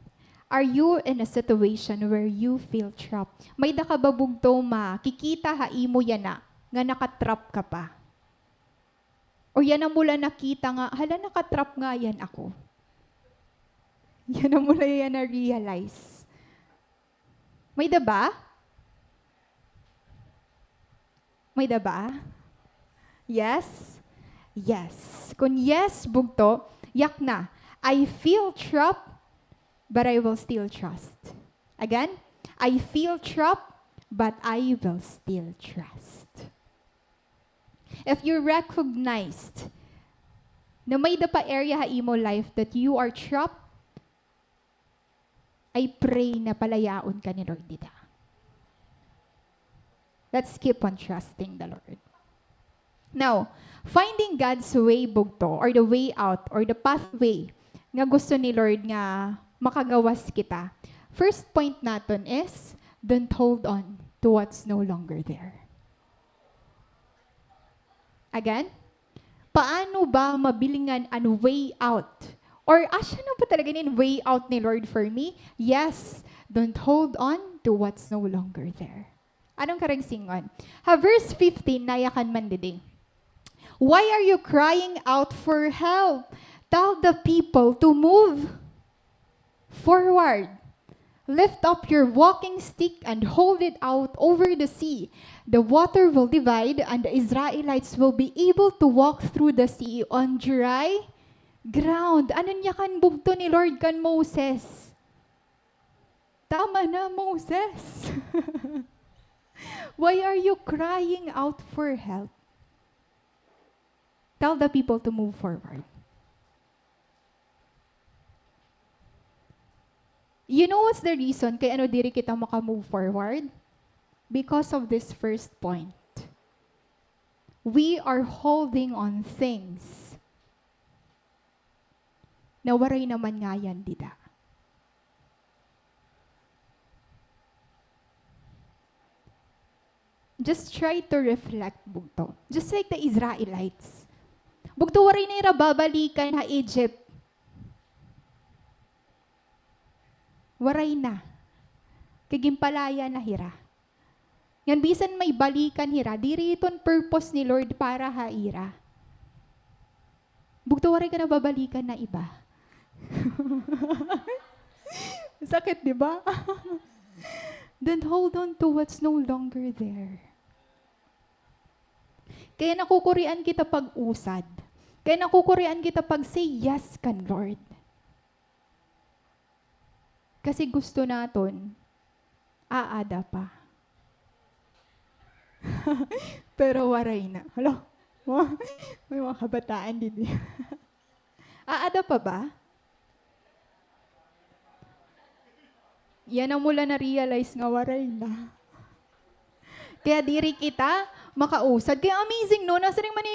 Speaker 1: Are you in a situation where you feel trapped? May dakababugto makikita haimo yan na, nga nakatrap ka pa. O yan na mula nakita nga, hala nakatrap nga yan ako. Yan na mula yan na realize. May daba? May daba? Yes? Yes. Kung yes, bugto, yak na. I feel trapped, but I will still trust. Again, I feel trapped, but I will still trust. If you recognized na may dapa area ha imo life that you are trapped, I pray na palayaon ka ni Lord dita. Let's keep on trusting the Lord. Now, finding God's way bugto, or the way out, or the pathway nga gusto ni Lord nga makagawas kita. First point naton is, don't hold on to what's no longer there. Again, paano ba mabilingan ang way out? Or asya na ba talaga yung way out ni Lord for me? Yes, don't hold on to what's no longer there. Anong karang singon? Ha, verse 15, nayakan man didi. Why are you crying out for help? Tell the people to move forward. Lift up your walking stick and hold it out over the sea. The water will divide and the Israelites will be able to walk through the sea on dry ground. Ano niya kan bugto ni Lord kan Moses? Tama na, Moses. Why are you crying out for help? Tell the people to move forward. You know what's the reason kaya ano diri kita maka-move forward? Because of this first point. We are holding on things na waray naman nga yan dida. Just try to reflect bugto. Just like the Israelites. Bugto waray na ira babalikan ha Egypt. Waray na. Kagimpalaya na hira. Yan bisan may balikan hira, diri iton purpose ni Lord para haira. Bugto waray ka na babalikan na iba. Sakit, di ba? Then hold on to what's no longer there. Kaya nakukurian kita pag-usad. Kaya nakukurian kita pag say yes kan Lord. Kasi gusto naton, aada pa. Pero waray na. Hello? May mga kabataan din. Aada pa ba? Yan ang mula na-realize nga waray na. Kaya diri kita makausad. Kaya amazing, no? Nasa rin man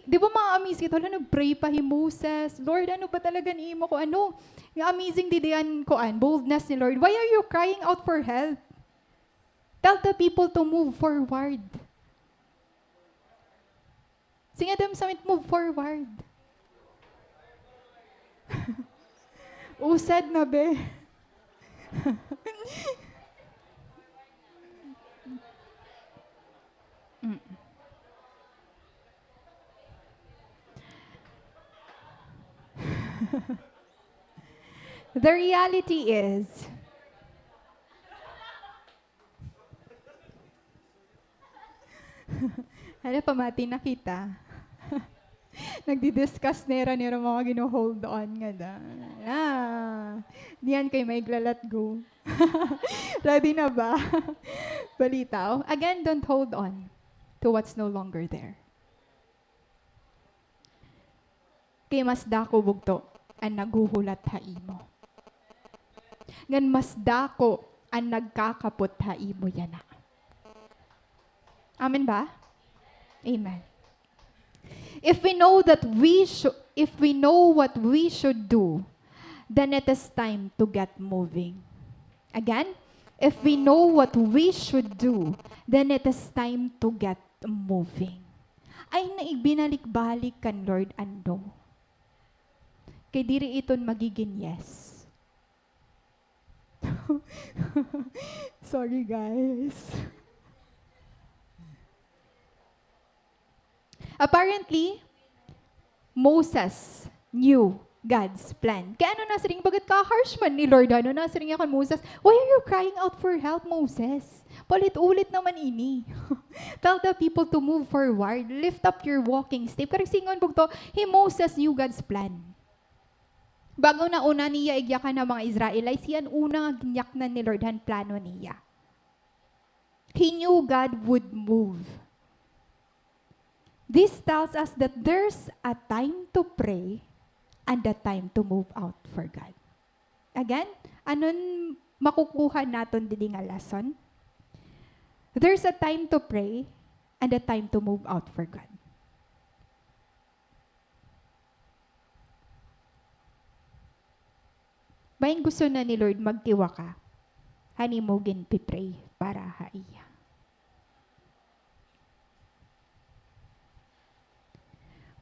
Speaker 1: di ba ma-amaze kita? Wala, nag-pray pa hi Moses. Lord, ano ba talaga ni mo ko? Ano? Yung amazing didiyan ko boldness ni Lord. Why are you crying out for help? Tell the people to move forward. Sige them summit, move forward. Usad na be. The reality is, ano pamati na kita? Nagdi-discuss nera mga gino-hold on nga da. Diyan kay may glalat go. Ready na ba? Balitaw. Again, don't hold on to what's no longer there. Kay mas dako bugto ang naguhulat haimo. Ngan mas dako ang nagkakapot haimo yana. Amen ba? Amen. If we know what we should do, then it is time to get moving. Again, if we know what we should do, then it is time to get moving. Ay naibinalik-balik kan Lord ando. Kay diri iton magiging yes. Sorry guys. Apparently, Moses knew God's plan. Kaya ano nasa ring bagat ka-harsh man ni Lord, ano nasa ring kan Moses, why are you crying out for help, Moses? Palit-ulit naman ini. Tell the people to move forward. Lift up your walking step. Karisingon bugto, Moses knew God's plan. Bago na una niya igyakan ng mga Israelites, yan una ginyak na ni Lord han plano niya. He knew God would move. This tells us that there's a time to pray and a time to move out for God. Again, anon makukuha naton dili nga lesson? There's a time to pray and a time to move out for God. Bayan gusto na ni Lord magtiwa ka, hani mo pipray para haiya.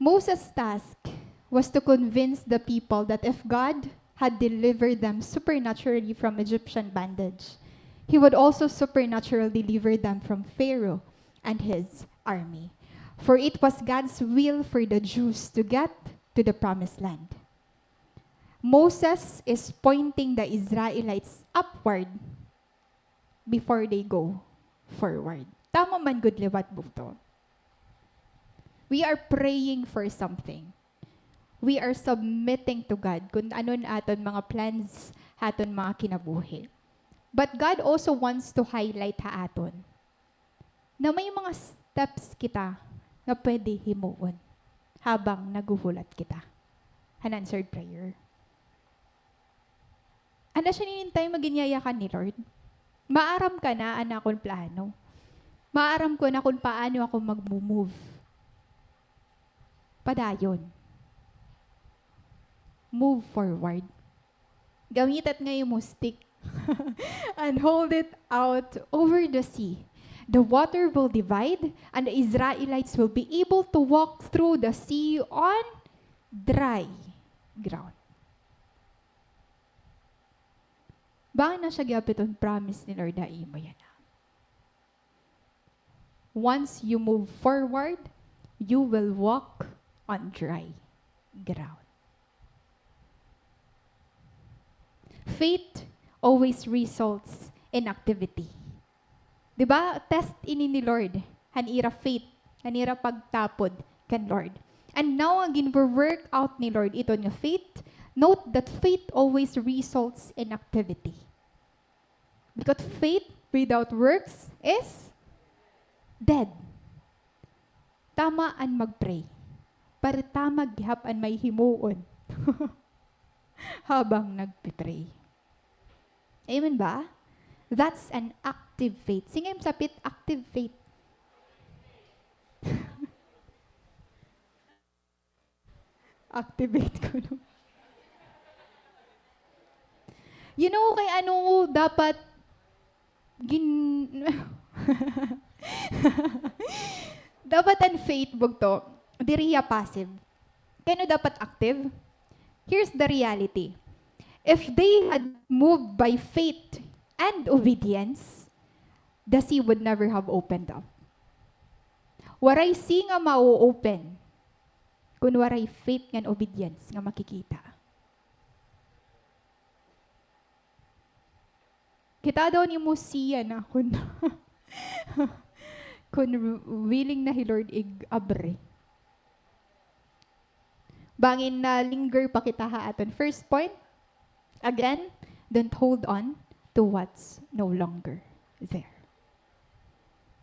Speaker 1: Moses' task was to convince the people that if God had delivered them supernaturally from Egyptian bondage, He would also supernaturally deliver them from Pharaoh and his army. For it was God's will for the Jews to get to the promised land. Moses is pointing the Israelites upward before they go forward. Tama man good liwat bukto. We are praying for something. We are submitting to God kung anon aton mga plans, aton mga kinabuhi. But God also wants to highlight ha aton na may mga steps kita na pwede himuon habang naguhulat kita. Unanswered prayer. Ano siya ninintay maginyayakan ni Lord? Maaram ka na, anakon plano. Maaram ko na kung paano ako mag-move. Padayon. Move forward. Gamitat ngayon mo stick and hold it out over the sea. The water will divide, and the Israelites will be able to walk through the sea on dry ground. Baka na siya gyapon promise ni Lord na imo yan. Once you move forward, you will walk on dry ground. Faith always results in activity. Diba? Test ini ni Lord. Hanira faith. Hanira pagtapod kan Lord. And now, ang gin-work out ni Lord ito nga faith. Note that faith always results in activity. Because faith without works is dead. Tama an magpray. Para tama gihap an may himuon. Habang nagpipray. Amen ba? That's an active faith. Singem sapit, active faith. Activate ko no. You know, kay ano dapat dapat ang faith bugto, diriya passive. Kaya no dapat active? Here's the reality. If they had moved by faith and obedience, the sea would never have opened up. Waray sea nga mau-open kung waray faith and obedience nga makikita. Kita daw ni mo siya na kung willing na hi Lord ig-abre. Bangin na linger pa kita ha aton. First point, again, don't hold on to what's no longer there.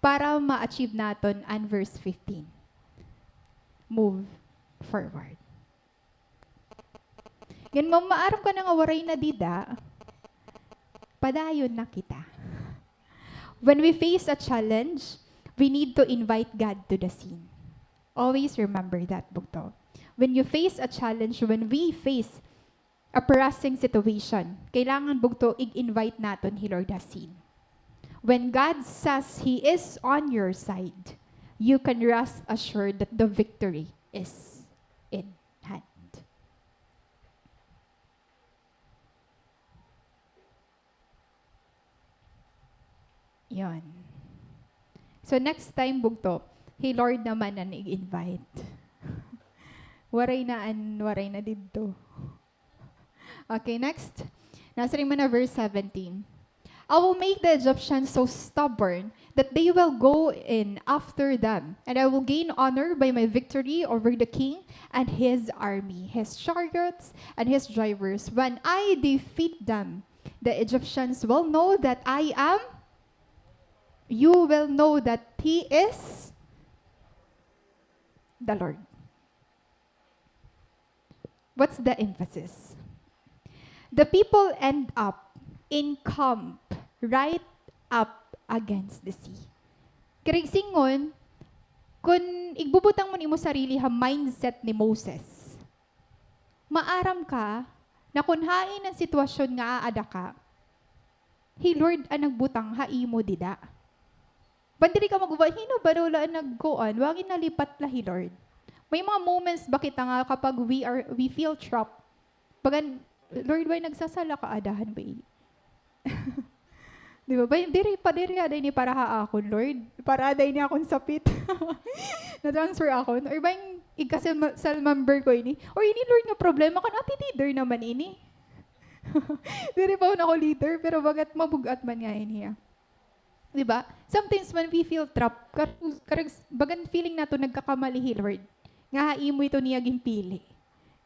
Speaker 1: Para ma-achieve naton ang verse 15. Move forward. Yan maaram ka nang awaray na dida, padayon na kita. When we face a challenge, we need to invite God to the scene. Always remember that, bugto. When you face a challenge, when we face a pressing situation, kailangan bugto i-invite natin hi Lord the scene. When God says He is on your side, you can rest assured that the victory is in hand. Yon. So next time bugto, hi Lord naman ang i-invite. Waray na dito. Okay, next. Nasa rin mo na verse 17. I will make the Egyptians so stubborn that they will go in after them, and I will gain honor by my victory over the king and his army, his chariots and his drivers. When I defeat them, the Egyptians will know that I am. You will know that He is the Lord. What's the emphasis? The people end up in camp right up against the sea. Kirigsingon, kung igbubutang mo ni mo sarili ha mindset ni Moses, maaram ka na kung hain ang sitwasyon nga aada ka, Hey Lord, ang nagbutang hai mo dida. Bandiri ka magbuba, hino ba wala nagkuan, wagin nalipat lahi Lord. May mga moments ba kita nga kapag we feel trapped, bagan, Lord, why nagsasala ka adahan ba Di ba? Diri aday ni para haakon, Lord. Para aday ni akong sapit. Na-transfer akon. Or ba yung ikasal member ko ini? Or ini, Lord, nga problema ka, ati leader naman ini. Diri pa ako leader, pero bagat mabugat man nga ini. Di ba? Sometimes when we feel trapped, bagan feeling nato nagkakamalihi, Lord. Nga haimo ito niya gimpili.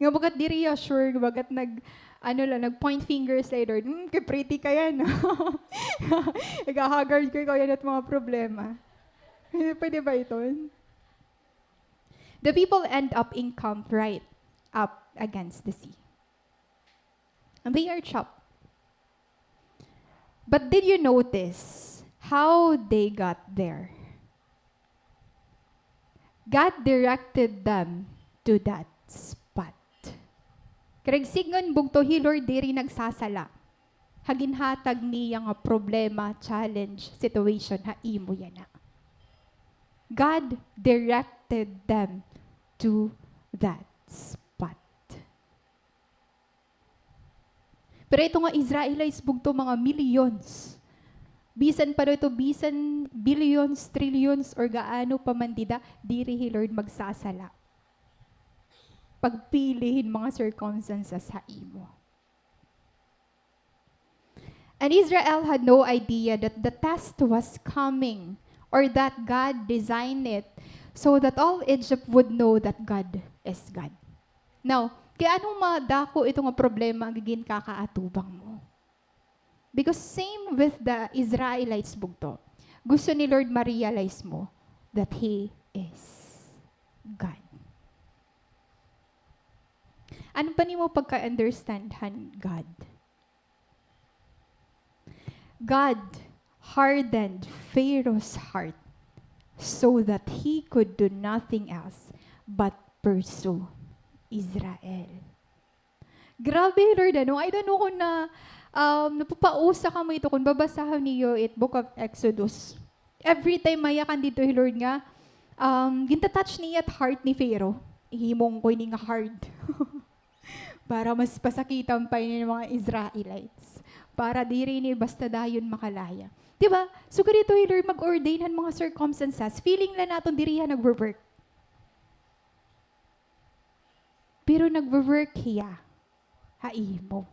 Speaker 1: Nga bagat diri sure, bagat nag-point fingers say, Lord, kay pretty ka yan. Nag-haggard ko yan at mga problema. Pwede ba ito? The people end up in camp right up against the sea. And they are trapped. But did you notice how they got there? God directed them to that spot. Karagsigon bugto hi Lord diri nagsasala. haginhatag niya nga problema, challenge, situation, imo yan na. God directed them to that spot. Pero ito nga Israelites bugto mga millions. Bisan pa ito, bisan billions, trillions, or gaano pa man dida, diri Lord magsasala. Pagpilihin mga circumstances sa imo. And Israel had no idea that the test was coming or that God designed it so that all Egypt would know that God is God. Now, kaya anong madako ito nga problema ang gigin kakaatubang mo? Because same with the Israelites bugto. Gusto ni Lord ma-realize mo that He is God. Ano pa ni mo pagka-understandhan God? God hardened Pharaoh's heart so that he could do nothing else but pursue Israel. Grabe, Lord, ano? I don't know kung napapausa ka mo ito, kung babasahan niyo it, Book of Exodus. Every time mayakan dito, Lord nga, gintatouch niya at heart ni Pharaoh. Ihimong ko nga hard. Para mas pasakitan pa yun ng mga Israelites. Para di rin basta dayon makalaya. Diba? So ganito, Lord, mag-ordain mga circumstances. Feeling lang natin dirihan nag-work. Pero nag-work hiya. Haimo.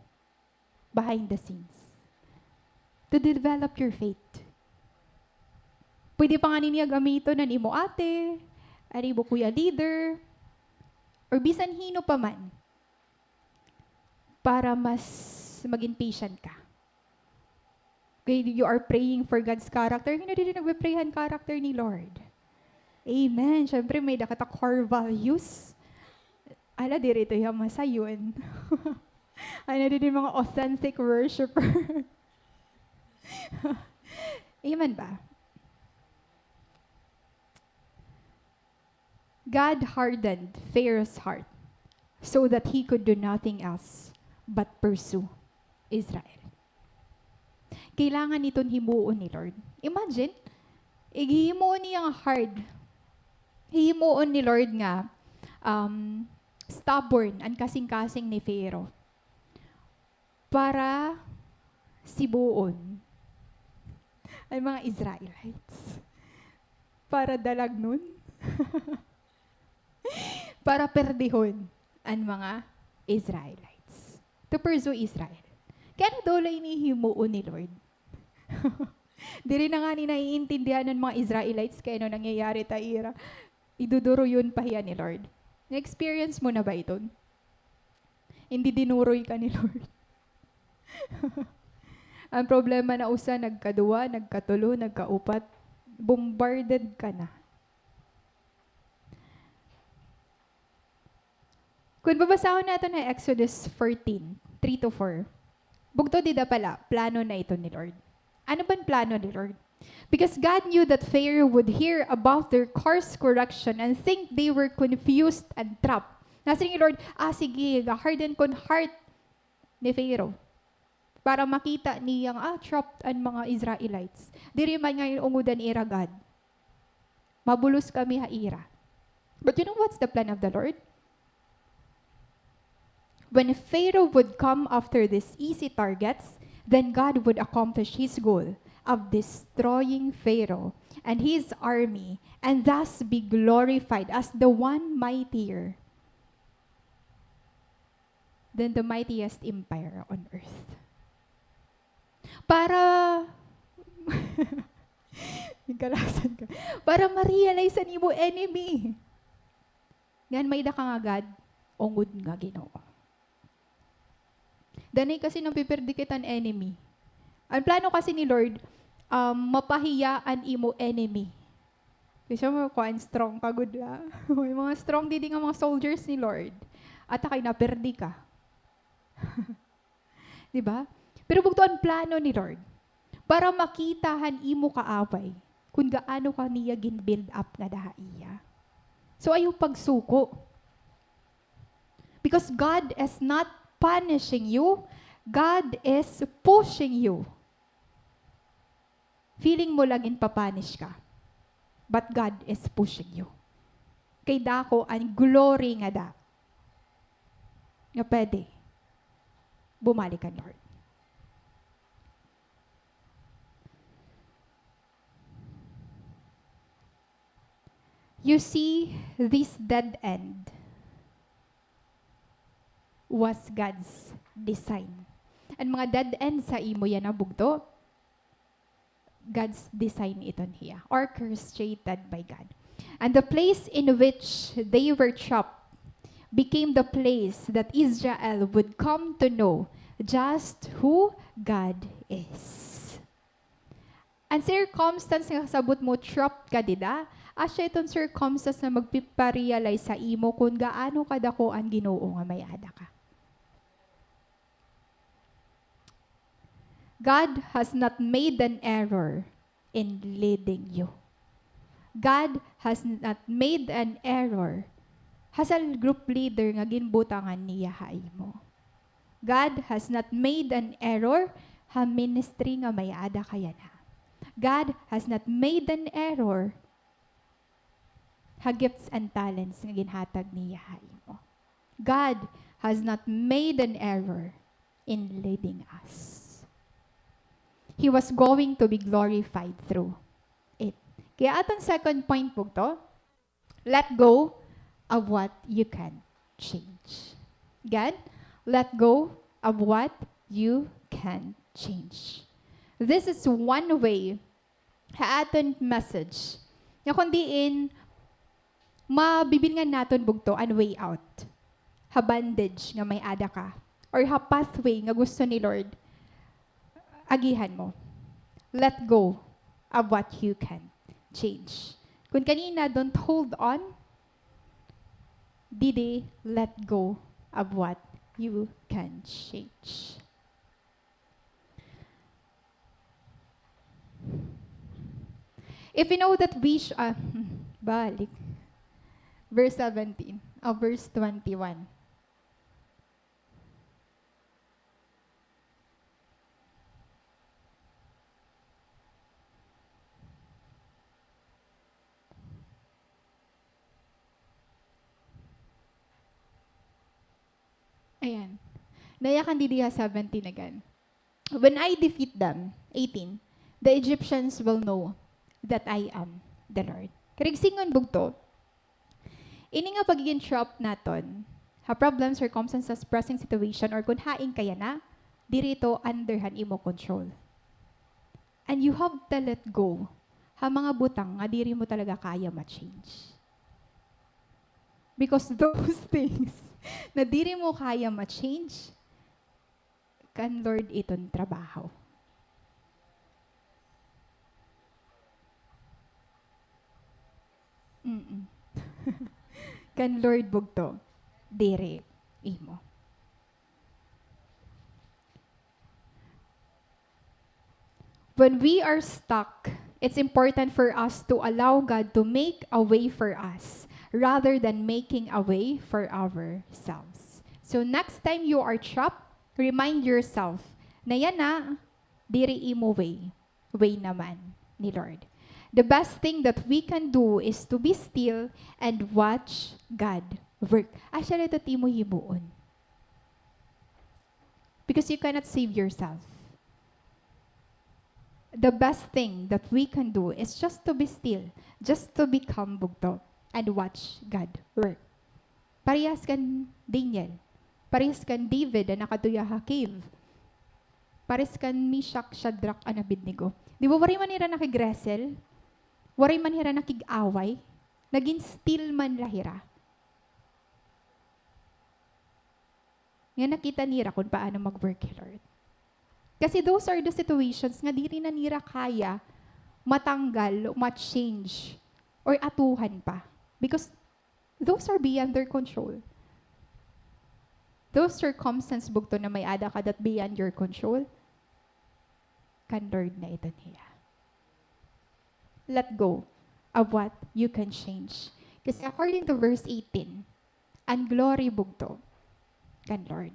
Speaker 1: Behind the scenes. To develop your faith. Pwede pa nga niya gamito na ni mo ate, ani mo kuya leader, or bisan hino pa man, para mas maging patient ka. Okay, you are praying for God's character, hindi din nagbe-prayhan character ni Lord. Amen. Siyempre, may dakata core values. Ala, dirito yung masayon. Ano din yung mga authentic worshiper. Amen ba? God hardened Pharaoh's heart so that he could do nothing else but pursue Israel. Kailangan itong himuon ni Lord. Imagine, himuon niya ang hard. Himuon ni Lord nga, stubborn, ang kasing-kasing ni Pharaoh. Para sibuon ang mga Israelites. Para dalag nun. Para perdihon ang mga Israelites. To pursue Israel. Kaya na dolay ni himuon ni Lord. Di rin na nga ni naiintindihan ng mga Israelites kaya ano nangyayari taira. Iduduro yun pahiya ni Lord. Na-experience mo na ba ito? Hindi dinuroy ka ni Lord. Ang problema na usa, nagkaduwa, nagkatulo, nagkaupat, bombarded ka na. Kung babasahon natin na Exodus 14, 3-4, bugto dida pala, plano na ito ni Lord. Ano bang plano ni Lord? Because God knew that Pharaoh would hear about their course correction and think they were confused and trapped. Nasa ni Lord, sige, harden kon heart ni Pharaoh. Para makita niyang, trapped ang mga Israelites. Diri man ngayon ungudan ira God. Mabulos kami haira. But you know what's the plan of the Lord? When Pharaoh would come after these easy targets, then God would accomplish his goal of destroying Pharaoh and his army and thus be glorified as the one mightier than the mightiest empire on earth. Para yung kalasan ka. Para ma-realize ni mo enemy. Yan may da ka nga God, ungod nga Ginoo. Danay kasi nang piperdikitan enemy. Ang plano kasi ni Lord, mapahiyaan imo enemy. Kasi mo kuan strong pagod la. May mga strong didi nga mga soldiers ni Lord. At akay naperdi ka. 'Di ba? Pero bugto ang plano ni Lord para makitahan imo kaaway kung gaano ka niya gin-build up nga dahaiya. So ayaw pagsuko. Because God is not punishing you, God is pushing you. Feeling mo laging papanish ka. But God is pushing you. Kay dako ang glory nga da. Nga pwede. Bumalik ka, Lord. You see, this dead end was God's design. Ang mga dead end sa imo yan na bugto, God's design ito niya, orchestrated by God. And the place in which they were trapped became the place that Israel would come to know just who God is. Ang circumstance nga sabot mo, trapped ka dida, asya itong circumstance na magpiparealize sa imo kung gaano kadako ang Ginoo nga may ada ka. God has not made an error in leading you. God has not made an error. Hasal group leader nga ginbutangan niya hay mo. God has not made an error ha ministry nga may ada kaya na. God has not made an error ha gifts and talents nga ginhatag niya hay mo. God has not made an error in leading us. He was going to be glorified through it. Kaya atong second point po to, let go of what you can change. Again, let go of what you can change. This is one way ha aton message na kundiin mabibilngan naton bugto an way out. Ha bandage nga may ada ka or ha pathway nga gusto ni Lord agihan mo. Let go of what you can change. Kung kanina, don't hold on, didi, let go of what you can change. If you know that balik. Verse 17, verse 21. Ayan. Nayakan di diha 17 again. When I defeat them, 18, the Egyptians will know that I am the Lord. Karigsingon bugto, ini nga pagiging trap naton, ha problem, circumstances, pressing situation, or kung haing kaya na, dirito underhan imo control. And you have to let go. Ha mga butang, nga diri mo talaga kaya ma-change. Because those things na diri mo kaya ma-change, kan Lord iton trabaho. Kan Lord bugto, diri imo. When we are stuck, it's important for us to allow God to make a way for us rather than making a way for ourselves. So next time you are trapped, remind yourself na yan na, diri imo way naman ni Lord. The best thing that we can do is to be still and watch God work. Actually, ito timo hibuon. Because you cannot save yourself. The best thing that we can do is just to be still, just to become bugto, and watch God work. Parehas kan Daniel. Parehas kan David na nakatuya ha cave. Parehas kan Meshach, Shadrach, and Abednego. Di ba wari man nila nakigresel? Wari man hira nakig-away? Naging still man lahira. Nga nakita nira kung paano mag-work, Lord. Kasi those are the situations nga di rin na nira kaya matanggal, ma-change, or atuhan pa. Because those are beyond their control. Those circumstances bugto na may ada ka that beyond your control, kan Lord na ito niya. Let go of what you can change. Kasi according to verse 18, ang glory bugto kan Lord.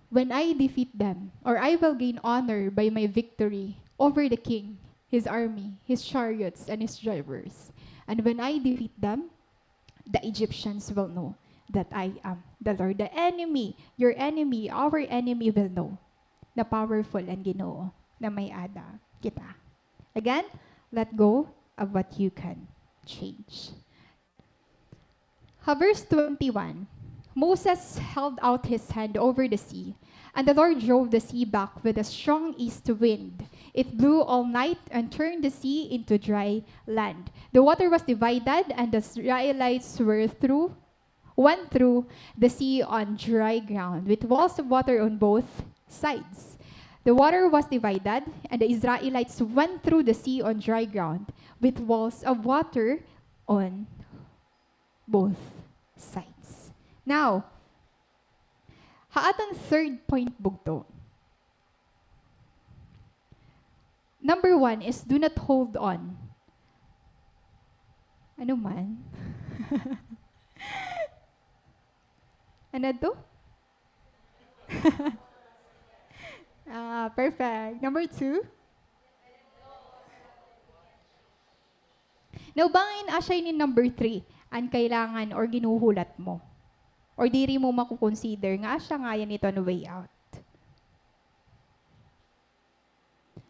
Speaker 1: when I defeat them, or I will gain honor by my victory over the king, his army, his chariots, and his drivers. And when I defeat them, the Egyptians will know that I am the Lord. The enemy, your enemy, our enemy will know na powerful and Ginoo na may ada kita. Again, let go of what you can change. Verse 21, Moses held out his hand over the sea, and the Lord drove the sea back with a strong east wind. It blew all night and turned the sea into dry land. The water was divided, and the Israelites went through the sea on dry ground, with walls of water on both sides. The water was divided, and the Israelites went through the sea on dry ground, with walls of water on both sides. Now, haatan third point bugto. Number 1 is do not hold on. Ano man? Ano to? Perfect. Number 2. Naubangin asya ni number 3, ang kailangan or ginuhulat mo. Or diri mo makukonsider nga asya nga yan ito no way out.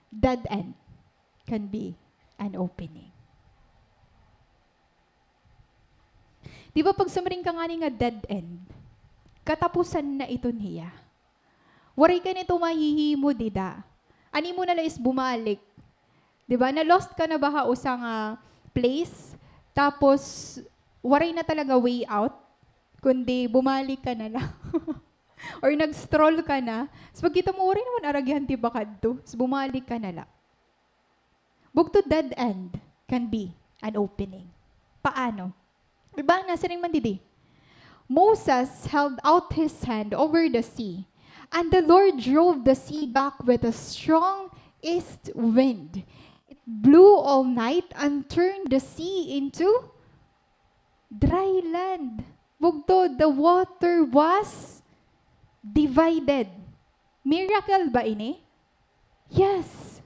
Speaker 1: Dead end can be an opening. Di ba pag sumaring ka nga ni nga dead end, katapusan na ito niya. Waray ka nito mahihimo, dida. Ani mo na lang is bumalik. Di ba? Na-lost ka na ba usang place, tapos waray na talaga way out, kundi bumalik ka na lang. Or nag-stroll ka na, so pagkita mo, waray naman aragihan ti bakad to, so bumalik ka na lang. Bugto dead end can be an opening. Paano? Diba? Nasa rin man didi. Moses held out his hand over the sea, and the Lord drove the sea back with a strong east wind. It blew all night and turned the sea into dry land. Bugto, the water was divided. Miracle ba ini? Yes.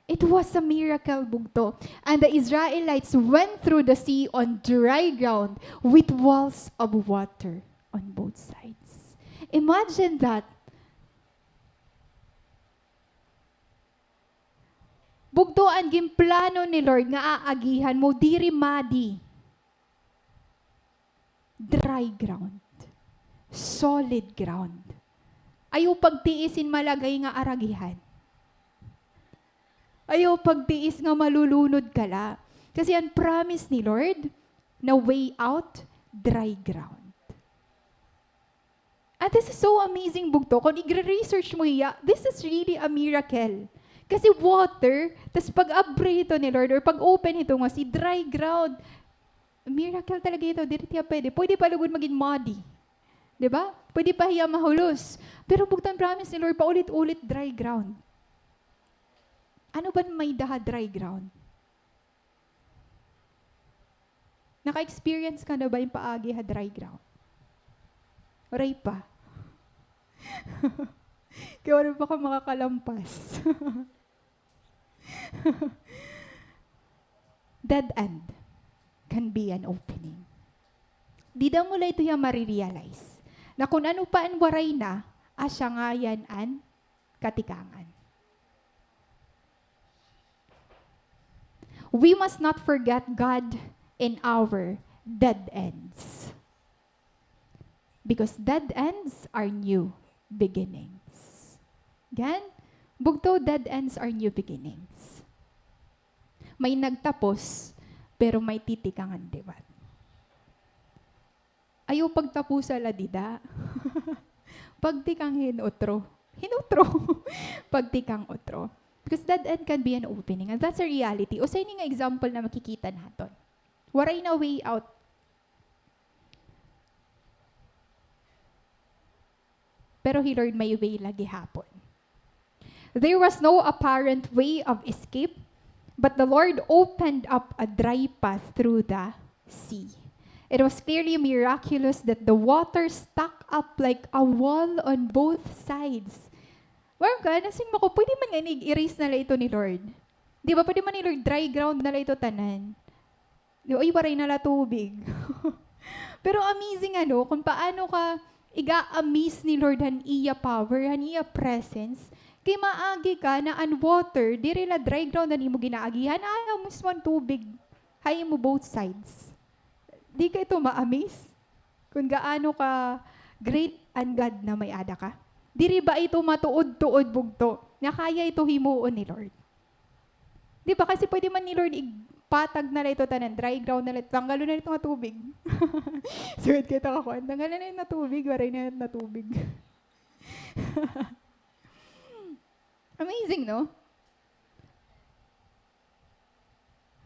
Speaker 1: It was a miracle, bugto. And the Israelites went through the sea on dry ground with walls of water on both sides. Imagine that. Bugto ang gimplano ni Lord nga aagihan mo diri madi. Dry ground. Solid ground. Ayaw pagtiisin malagay nga aragihan. Ayaw pagtiis nga malulunod ka la. Kasi ang promise ni Lord na way out, dry ground. And this is so amazing, bugto. Kung i-research mo iya, this is really a miracle. Kasi water, tas pag-abre ito ni Lord, or pag-open ito nga si dry ground, miracle talaga ito. Dito tiya pwede. Pwede pa lugod maging muddy. Diba? Pwede pa hiya mahulos. Pero bugto ang promise ni Lord, paulit-ulit dry ground. Ano ba may daha dry ground? Naka-experience ka na ba yung paagi ha dry ground? Oray pa. Kaya wala pa ka makakalampas. Dead end can be an opening. Di daw mula ito yung marirealize na kung ano pa ang waray na, asya nga yan an katikangan. We must not forget God in our dead ends. Because dead ends are new beginnings. Again, bugto, dead ends are new beginnings. May nagtapos, pero may titikangan, diba? Ayaw pagtapusa la dida. Pagtikang hinutro. Pagtikang otro. Because dead end can be an opening. And that's a reality. O sa nga example na makikita natin. Waray na way out. Pero He Lord may way lagi hapon. There was no apparent way of escape, but the Lord opened up a dry path through the sea. It was clearly miraculous that the water stuck up like a wall on both sides. Meron ka, nasin mo ko, pwede man nga erase na lang ito ni Lord. Di ba, pwede man ni Lord, dry ground na lang ito tanan. Di ba, ay, waray na lang tubig. Pero amazing kung paano ka iga-amaze ni Lord han iya power, han iya presence, kay maagi ka na an water, di rin dry ground na mo ginaagihan, ayaw mo ang tubig, hay mo both sides. Di ka ito ma-amaze? Kung gaano ka great and God na may ada ka? Di ba ito matuod-tuod bugto na kaya ito himuon ni Lord? Di ba? Kasi pwede man ni Lord ipatag na lang ito tanan, dry ground na lang, tanggalo na ito nga tubig. Suwet kita kakuan, tanggalo na ito na tubig, waray na ito na tubig. Amazing, no?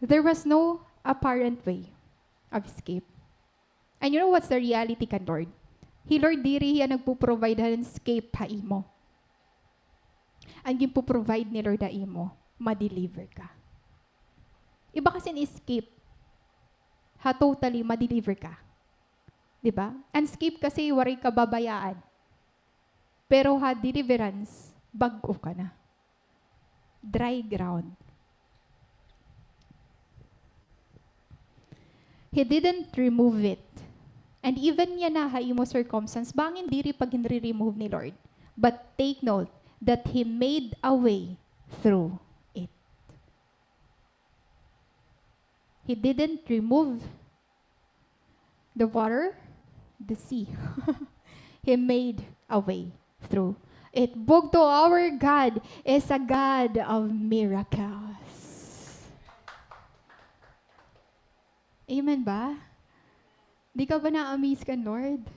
Speaker 1: There was no apparent way of escape. And you know what's the reality kan Lord? He Lord diri hiya nagpo-provide ng escape ha imo. Ang ginpo-provide ni Lord na imo, ma-deliver ka. Iba kasi ni escape, ha totally ma-deliver ka. Diba? Ang escape kasi waray ka babayaan. Pero ha deliverance, bago ka na. Dry ground. He didn't remove it. And even yan na mo circumstance, bangin diri pag remove ni Lord. But take note that He made a way through it. He didn't remove the water, the sea. He made a way through it. Bugto, our God is a God of miracles. Amen ba? Di ka ba na-amaze ka, Lord?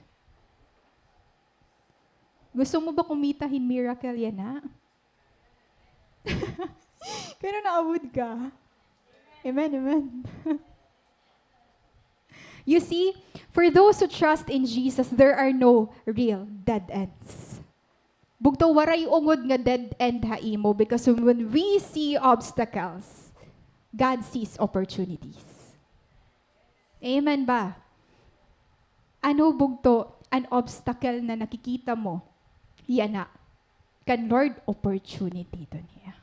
Speaker 1: Gusto mo ba kumitahin miracle yan, ha? Kaya naabot ka. Amen, amen. You see, for those who trust in Jesus, there are no real dead ends. Bugto waray ungod nga dead end haimo because when we see obstacles, God sees opportunities. Amen ba? Ano bugto an obstacle na nakikita mo? Yan na. Kan Lord opportunity to niya.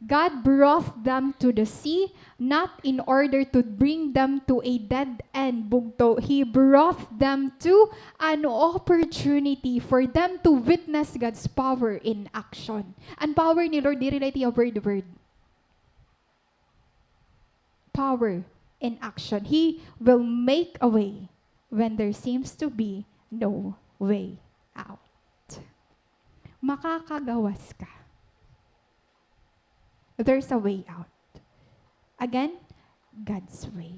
Speaker 1: God brought them to the sea not in order to bring them to a dead end bugto. He brought them to an opportunity for them to witness God's power in action. Ang power ni Lord, di relate yung word. Power in action. He will make a way when there seems to be no way out. Makakagawas ka. There's a way out. Again, God's way.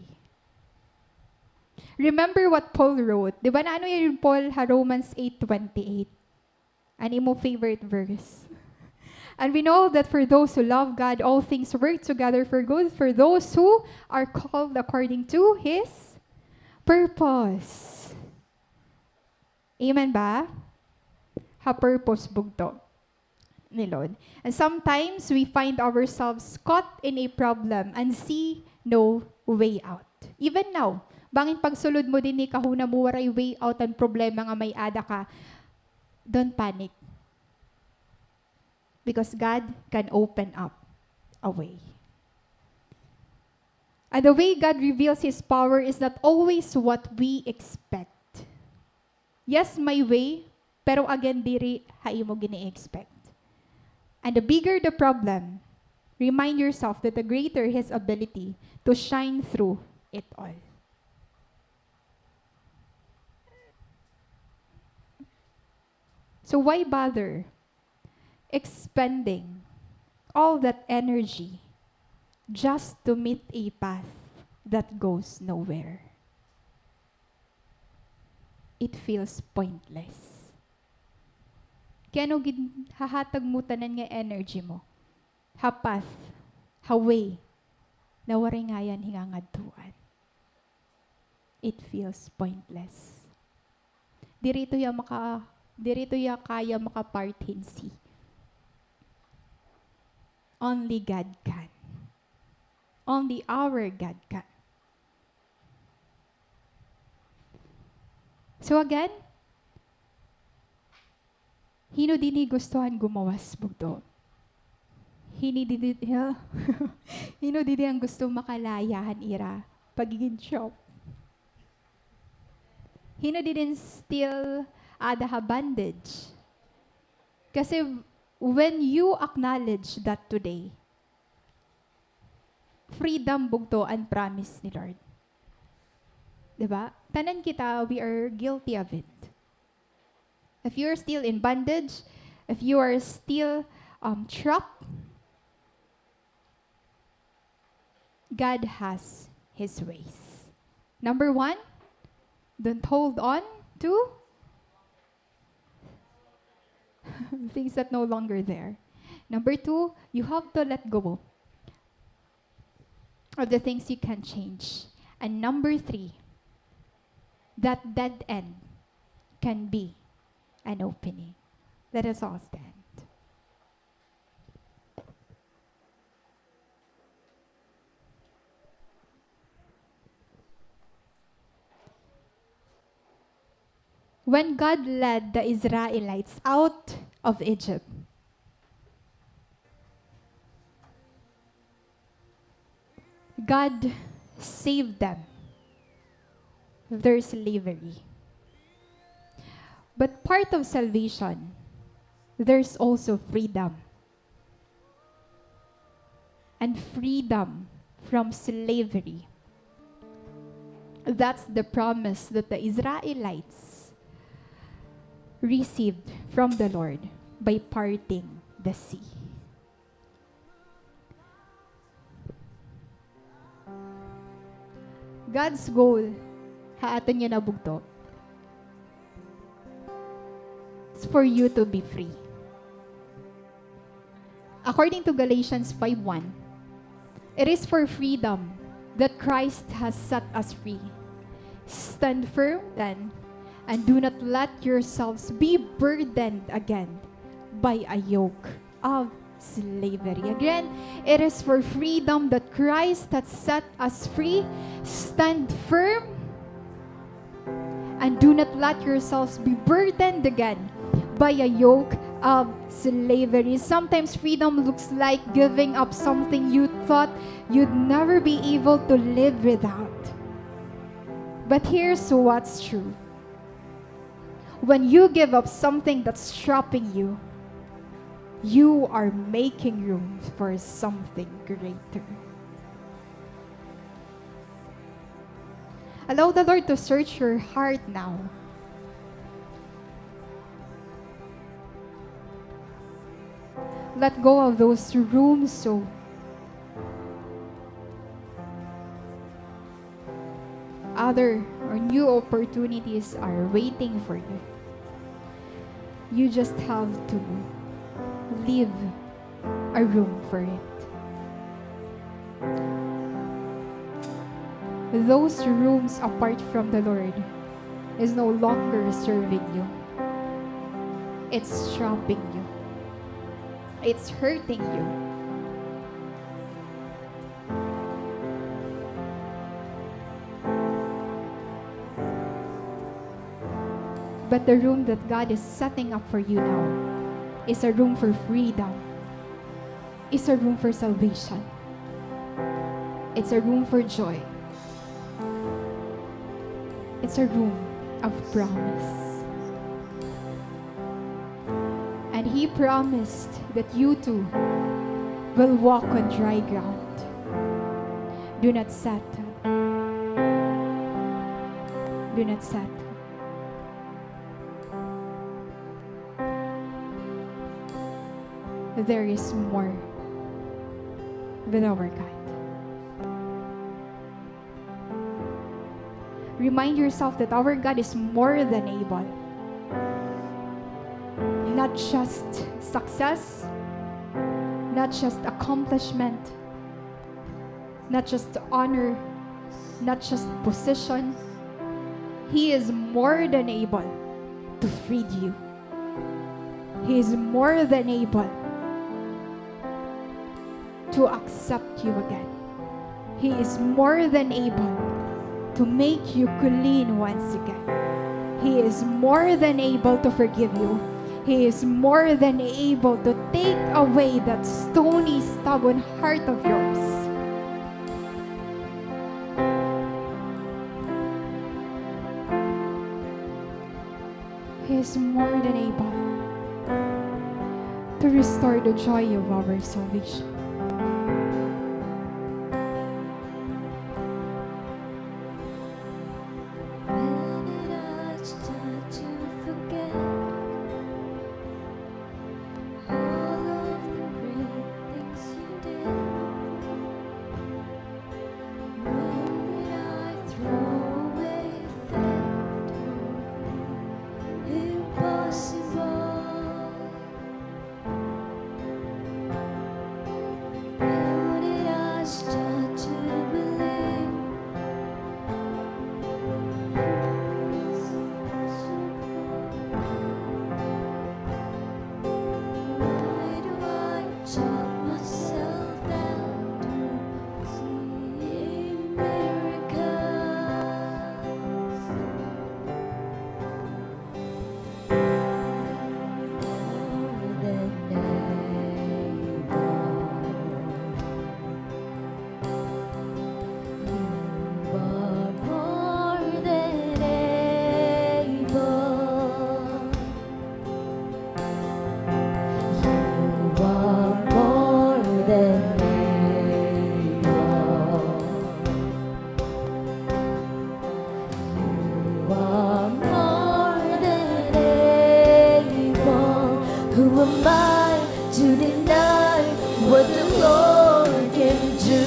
Speaker 1: Remember what Paul wrote. Di ba na ano yung Paul ha Romans 8:28? Ano mo favorite verse? And we know that for those who love God, all things work together for good for those who are called according to His purpose. Amen ba? Ha-purpose bugto ni Lord. And sometimes we find ourselves caught in a problem and see no way out. Even now, bangin pagsulod mo din ni kahuna mo waray way out ang problema nga may ada ka, don't panic. Because God can open up a way. And the way God reveals His power is not always what we expect. Yes, my way, pero again, diri hai mo gini-expect. And the bigger the problem, remind yourself that the greater His ability to shine through it all. So why bother expending all that energy just to meet a path that goes nowhere? It feels pointless. Kaya no hahatag mo tanan nga energy mo. Ha path, ha way, na waray nga yan hingangadtuan. It feels pointless. Dirito ya kaya makapartinsi. Only God can. Only our God can. So again, hino dini gustuhan gumawas bugto. Hino didi ang gusto makalayahan ira pagiging shop. Hino didin still ada bandage. Kasi when you acknowledge that today, freedom bugto ang promise ni Lord. Diba? Tanan kita, we are guilty of it. If you're still in bondage, if you are still trapped, God has His ways. Number 1, don't hold on to things that no longer there. Number 2, you have to let go of the things you can change. And number 3, that dead end can be an opening. Let us all stand. When God led the Israelites out of Egypt, God saved them from their slavery. But part of salvation, there's also freedom. And freedom from slavery. That's the promise that the Israelites received from the Lord by parting the sea. God's goal, haaton niya nabugto, is for you to be free. According to Galatians 5:1, it is for freedom that Christ has set us free. Stand firm then, and do not let yourselves be burdened again by a yoke of slavery. Again, it is for freedom that Christ has set us free. Stand firm and do not let yourselves be burdened again by a yoke of slavery. Sometimes freedom looks like giving up something you thought you'd never be able to live without. But here's what's true. When you give up something that's trapping you, you are making room for something greater. Allow the Lord to search your heart now. Let go of those rooms so other or new opportunities are waiting for you. You just have to leave a room for it. Those rooms apart from the Lord is no longer serving you. It's trapping you. It's hurting you. But the room that God is setting up for you now is a room for freedom. It's a room for salvation. It's a room for joy. It's a room of promise. And He promised that you too will walk on dry ground. Do not settle. Do not settle. There is more with our God. Remind yourself that our God is more than able. Not just success, not just accomplishment, not just honor, not just position. He is more than able to feed you. He is more than able to accept you again. He is more than able to make you clean once again. He is more than able to forgive you. He is more than able to take away that stony, stubborn heart of yours. He is more than able to restore the joy of our salvation.
Speaker 5: When did I start to forget all of the great things you did? When did I throw away faith? Impossible. When did I start to believe? Why do I talk myself down to see miracles? More than able. You are more than able. You are more than able. You are more than able. Who am I to deny what the Lord can do?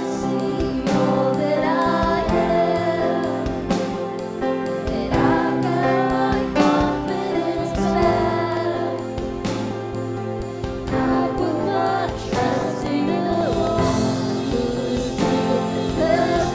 Speaker 5: See all that I am, and I got confidence back. I put my trust in the one who does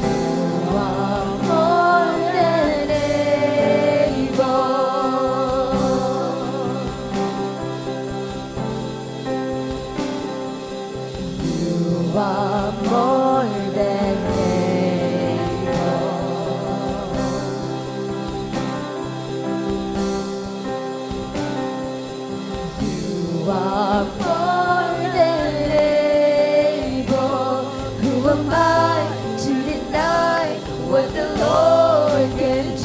Speaker 5: You are more than able. You are more than able. You are more than able. Who am I to deny what the Lord can do?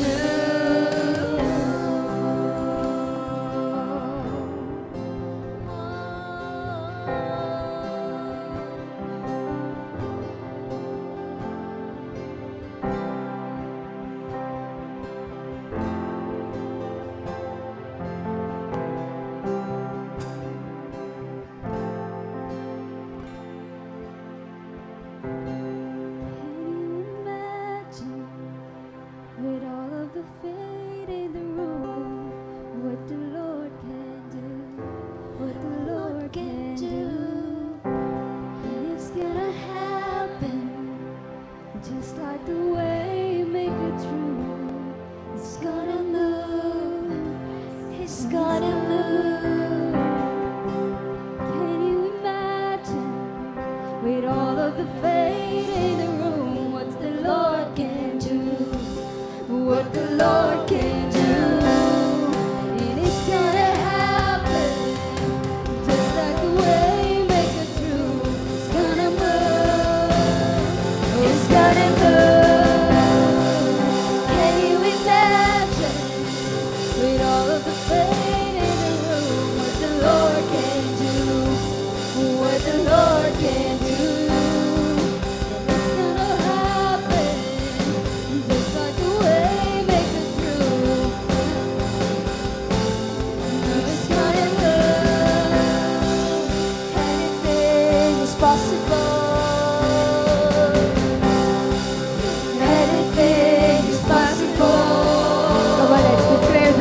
Speaker 5: With all of the fate in the room, what the Lord can do, what the Lord can do, and it's gonna happen, just like the way make it true. It's gonna move, it's gonna move. Can you imagine? With all of the fate in the room, what the Lord can do, what the Lord can do, and it's gonna happen, just like the way make it through. It's gonna move, it's gonna move. Can you imagine? With all of the pain in the room, what the Lord can do, what the Lord can do. It's gonna happen, just like the way make it through. It's gonna move, anything is possible. Anything is possible.
Speaker 1: Come on, let's declare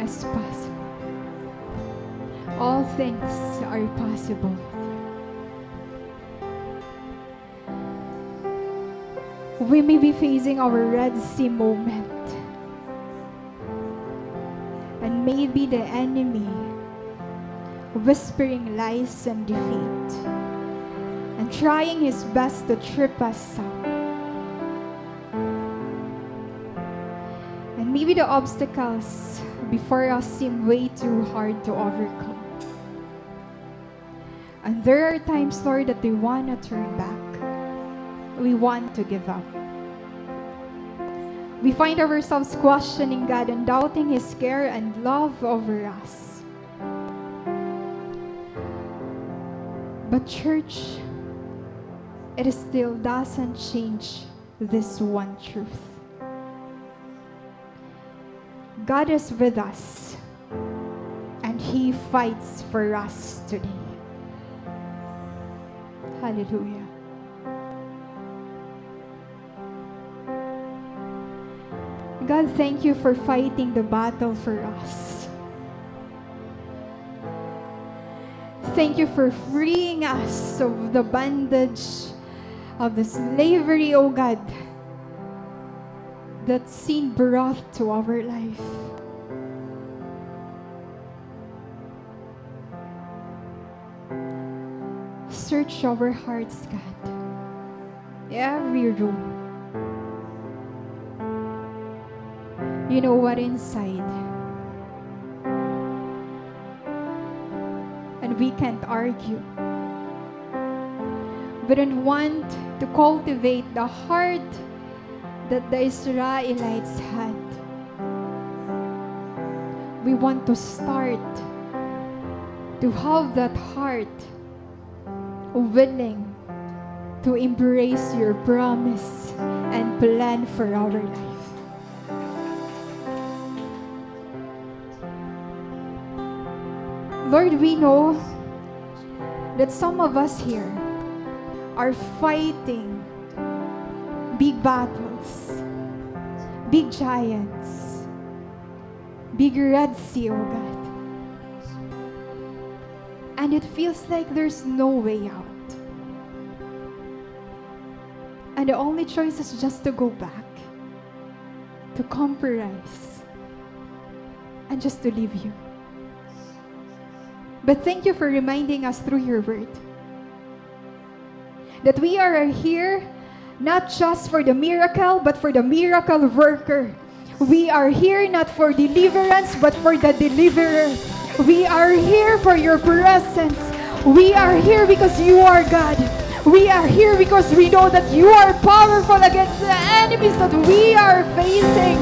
Speaker 1: is possible. All things are possible. We may be facing our Red Sea moment. And maybe the enemy whispering lies and defeat and trying his best to trip us up. And maybe the obstacles before us seem way too hard to overcome. And there are times, Lord, that we want to turn back. We want to give up. We find ourselves questioning God and doubting His care and love over us. But church, it still doesn't change this one truth. God is with us, and He fights for us today. Hallelujah. God, thank you for fighting the battle for us. Thank you for freeing us of the bondage of the slavery, oh God, that sin brought to our life. Search our hearts, God. Every room. You know what inside. And we can't argue. We don't want to cultivate the heart that the Israelites had. We want to start to have that heart willing to embrace your promise and plan for our life. Lord, we know that some of us here are fighting big battles, big giants, big Red Sea, oh God. And it feels like there's no way out. And the only choice is just to go back, to compromise, and just to leave you. But thank you for reminding us through your word that we are here not just for the miracle, but for the miracle worker. We are here not for deliverance, but for the deliverer. We are here for your presence. We are here because you are God. We are here because we know that you are powerful against the enemies that we are facing.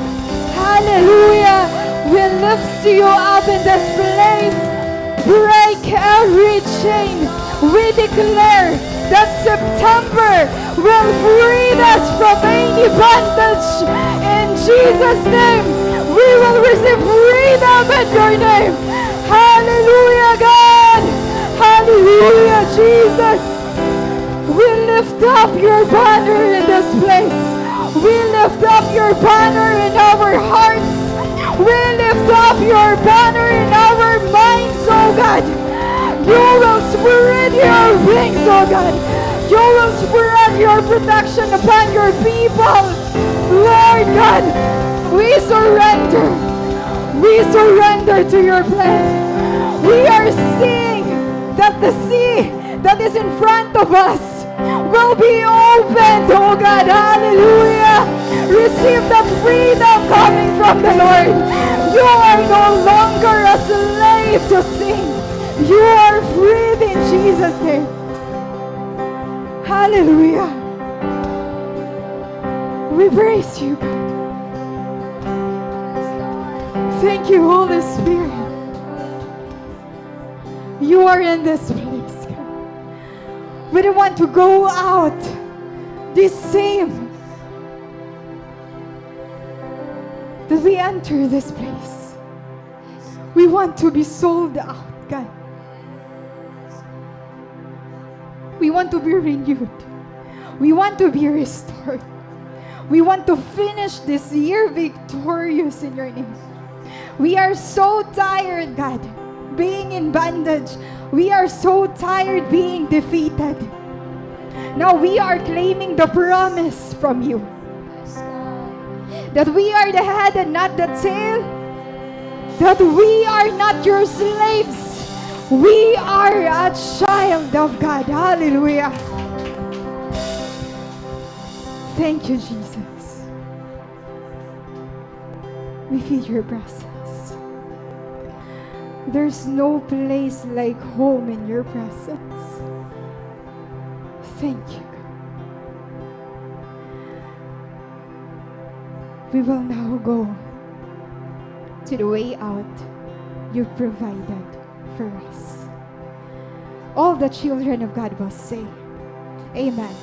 Speaker 1: Hallelujah. We lift you up in this place. Break every chain. We declare that September will free us from any bondage. In Jesus' name, we will receive freedom in your name. Hallelujah, God. Hallelujah, Jesus. We lift up your banner in this place. We lift up your banner in our hearts. We lift up your banner in our minds, oh God. You will spread your wings, oh God. You will spread your protection upon your people. Lord God, we surrender. We surrender to your plan. We are seeing that the sea that is in front of us will be opened, oh God. Hallelujah. Receive the freedom coming from the Lord. You are no longer a slave to sin. You are freed in Jesus' name. Hallelujah. We praise you, God. Thank you, Holy Spirit. You are in this place, God. We don't want to go out the same that we enter this place. We want to be sold out, God. We want to be renewed. We want to be restored. We want to finish this year victorious in your name. We are so tired, God, being in bondage. We are so tired being defeated. Now we are claiming the promise from you that we are the head and not the tail, that we are not your slaves. We are a child of God. Hallelujah. Thank you, Jesus. We feel your presence. There's no place like home in your presence. Thank you, God. We will now go to the way out you've provided for us. All the children of God will say, Amen.